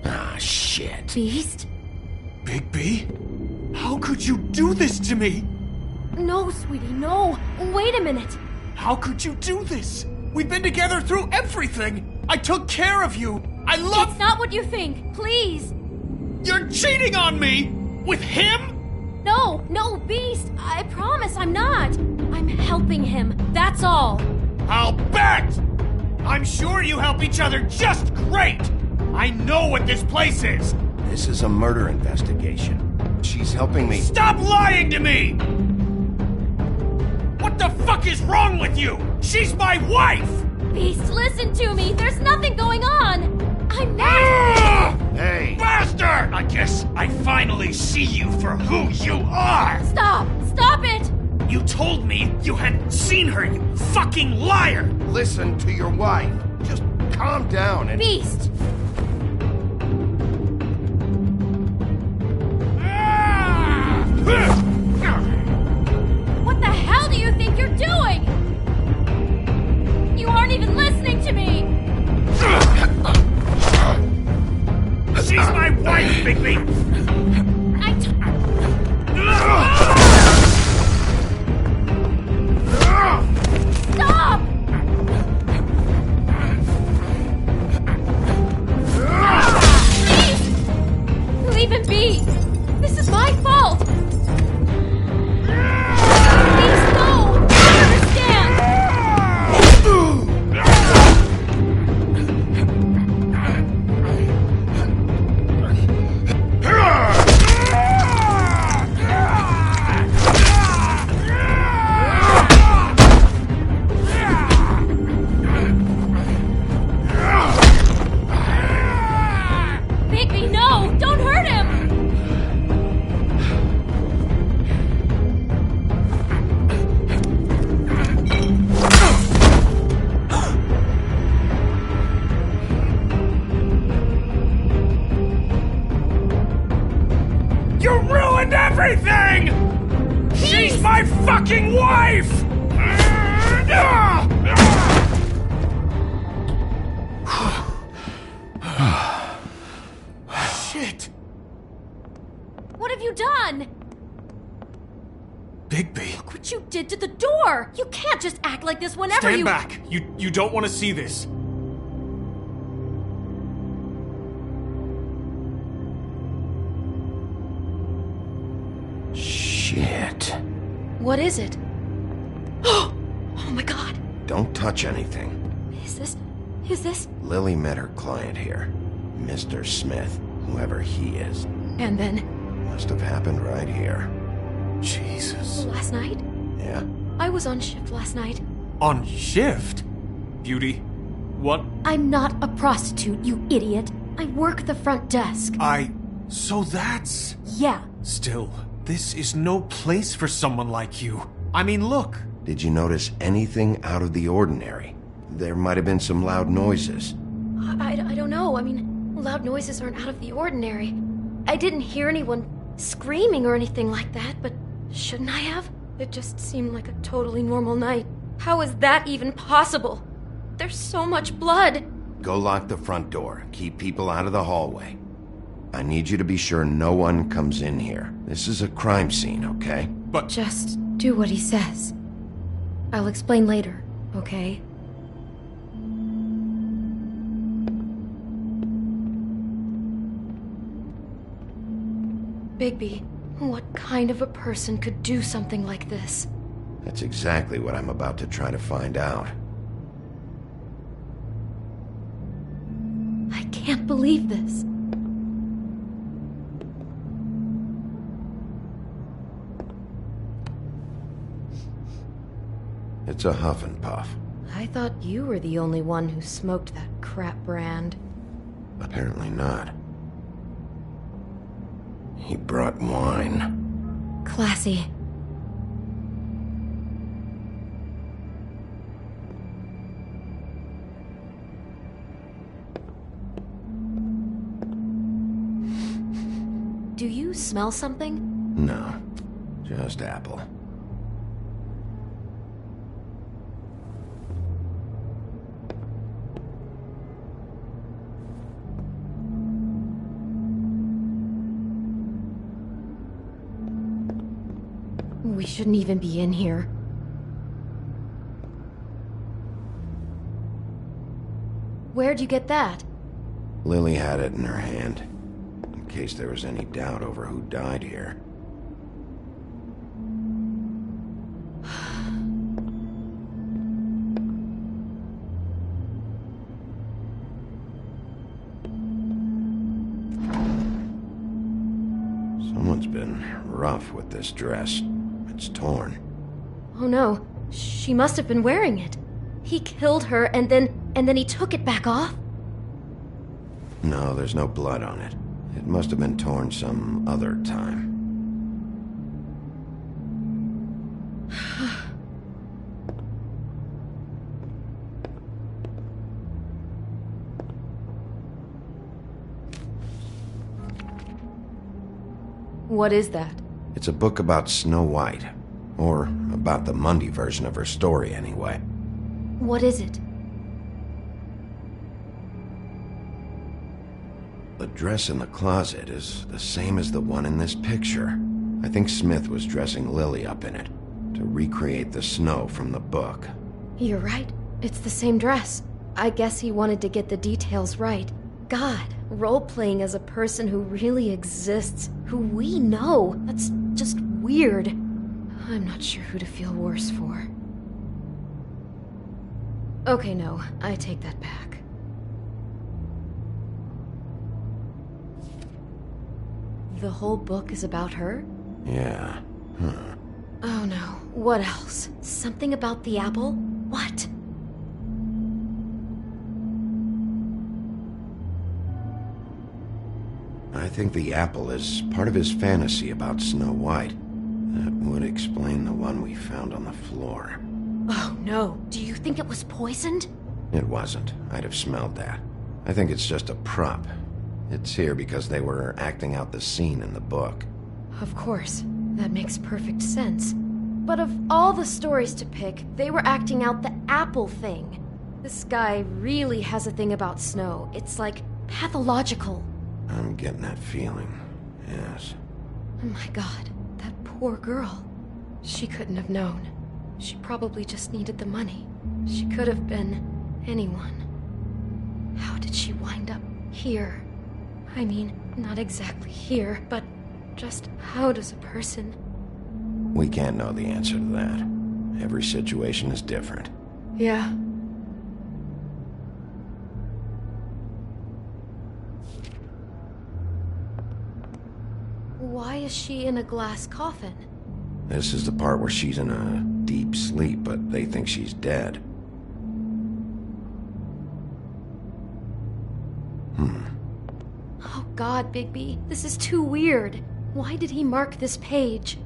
Ah, shit. Beast? Bigby? How could you do this to me? No, sweetie, no. Wait a minute. How could you do this? We've been together through everything. I took care of you. I love... It's not what you think. Please. You're cheating on me! With him? No, Beast. I promise I'm not. I'm helping him. That's all. I'll bet! I'm sure you help each other just great! I know what this place is! This is a murder investigation. She's helping me... Stop lying to me! What the fuck is wrong with you? She's my wife! Beast, listen to me. There's nothing going on. I'm not... Hey! Bastard! I guess I finally see you for who you are! Stop! Stop it! You told me you had seen her, you fucking liar! Listen to your wife. Just calm down and... Beast! What the hell do you think you're doing? You aren't even listening to me! She's my wife, Bigby! Stop! Please! Leave him be! This is my fault! Please, no! I understand! Bigby, no! Don't hurt him! You ruined everything! She's my fucking wife! Shit! What have you done? Bigby. Look what you did to the door! You can't just act like this whenever Stand you- back! You don't want to see this. Shit. What is it? Oh my god. Don't touch anything. Is this? Lily met her client here. Mr. Smith, whoever he is. And then? Must have happened right here. Jesus. Last night? Yeah? I was on shift last night. On shift? Beauty, what? I'm not a prostitute, you idiot. I work the front desk. So that's... Yeah. Still, this is no place for someone like you. I mean, look. Did you notice anything out of the ordinary? There might have been some loud noises. I don't know. I mean, loud noises aren't out of the ordinary. I didn't hear anyone screaming or anything like that, but shouldn't I have? It just seemed like a totally normal night. How is that even possible? There's so much blood. Go lock the front door. Keep people out of the hallway. I need you to be sure no one comes in here. This is a crime scene, okay? But... Just do what he says. I'll explain later, okay? Bigby, what kind of a person could do something like this? That's exactly what I'm about to try to find out. I can't believe this. It's a huff and puff. I thought you were the only one who smoked that crap brand. Apparently not. He brought wine. Classy. Do you smell something? No, just apple. We shouldn't even be in here. Where'd you get that? Lily had it in her hand, in case there was any doubt over who died here. Someone's been rough with this dress. It's torn. Oh no, she must have been wearing it. He killed her and then he took it back off? No, there's no blood on it. It must have been torn some other time. What is that? It's a book about Snow White. Or about the Mundy version of her story, anyway. What is it? The dress in the closet is the same as the one in this picture. I think Smith was dressing Lily up in it, to recreate the snow from the book. You're right. It's the same dress. I guess he wanted to get the details right. God, role-playing as a person who really exists, who we know, that's just weird. I'm not sure who to feel worse for. Okay, no, I take that back. The whole book is about her? Yeah. Huh. Oh no, what else? Something about the apple? What? I think the apple is part of his fantasy about Snow White. That would explain the one we found on the floor. Oh no, do you think it was poisoned? It wasn't. I'd have smelled that. I think it's just a prop. It's here because they were acting out the scene in the book. Of course. That makes perfect sense. But of all the stories to pick, they were acting out the apple thing. This guy really has a thing about snow. It's like pathological. I'm getting that feeling, yes. Oh my god, that poor girl. She couldn't have known. She probably just needed the money. She could have been anyone. How did she wind up here? I mean, not exactly here, but just how does a person... We can't know the answer to that. Every situation is different. Yeah. Why is she in a glass coffin? This is the part where she's in a deep sleep, but they think she's dead. Oh God, Bigby, this is too weird. Why did he mark this page?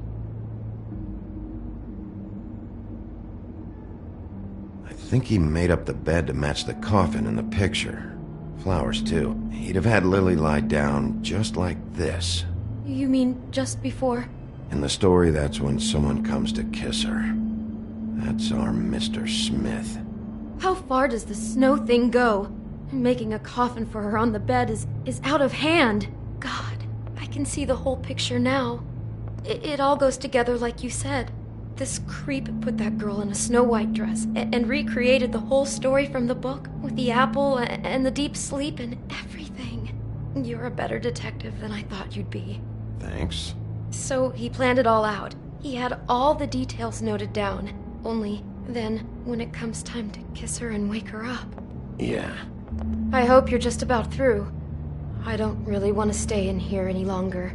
I think he made up the bed to match the coffin in the picture. Flowers, too. He'd have had Lily lie down just like this. You mean just before? In the story, that's when someone comes to kiss her. That's our Mr. Smith. How far does the snow thing go? Making a coffin for her on the bed is out of hand. God, I can see the whole picture now. It all goes together like you said. This creep put that girl in a Snow White dress and recreated the whole story from the book with the apple and the deep sleep and everything. You're a better detective than I thought you'd be. Thanks. So he planned it all out. He had all the details noted down. Only then, when it comes time to kiss her and wake her up. Yeah. I hope you're just about through. I don't really want to stay in here any longer.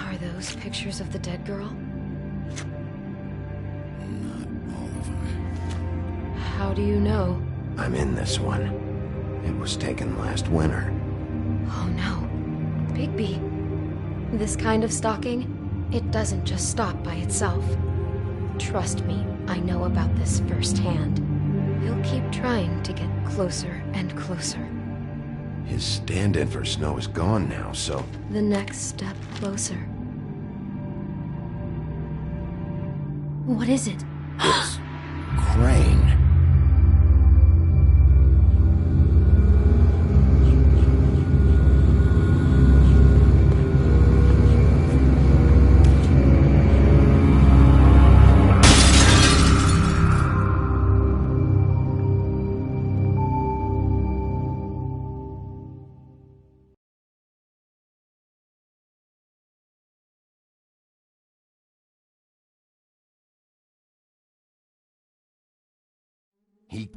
Are those pictures of the dead girl? Not all of them. How do you know? I'm in this one. It was taken last winter. Oh no. Bigby. This kind of stalking, it doesn't just stop by itself. Trust me, I know about this firsthand. He'll keep trying to get closer and closer. His stand-in for Snow is gone now, so... The next step closer. What is it? It's... Crane.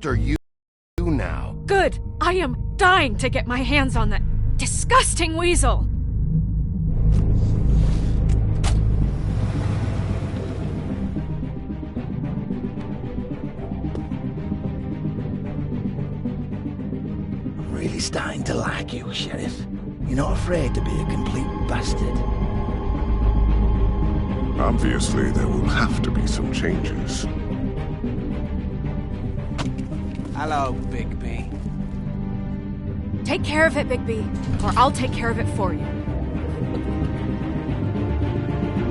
Are you now? Good! I am dying to get my hands on that disgusting weasel! I'm really starting to like you, Sheriff. You're not afraid to be a complete bastard. Obviously, there will have to be some changes. Hello, Bigby. Take care of it, Bigby, or I'll take care of it for you.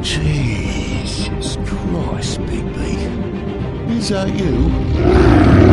Jesus Christ, Bigby. Is that you?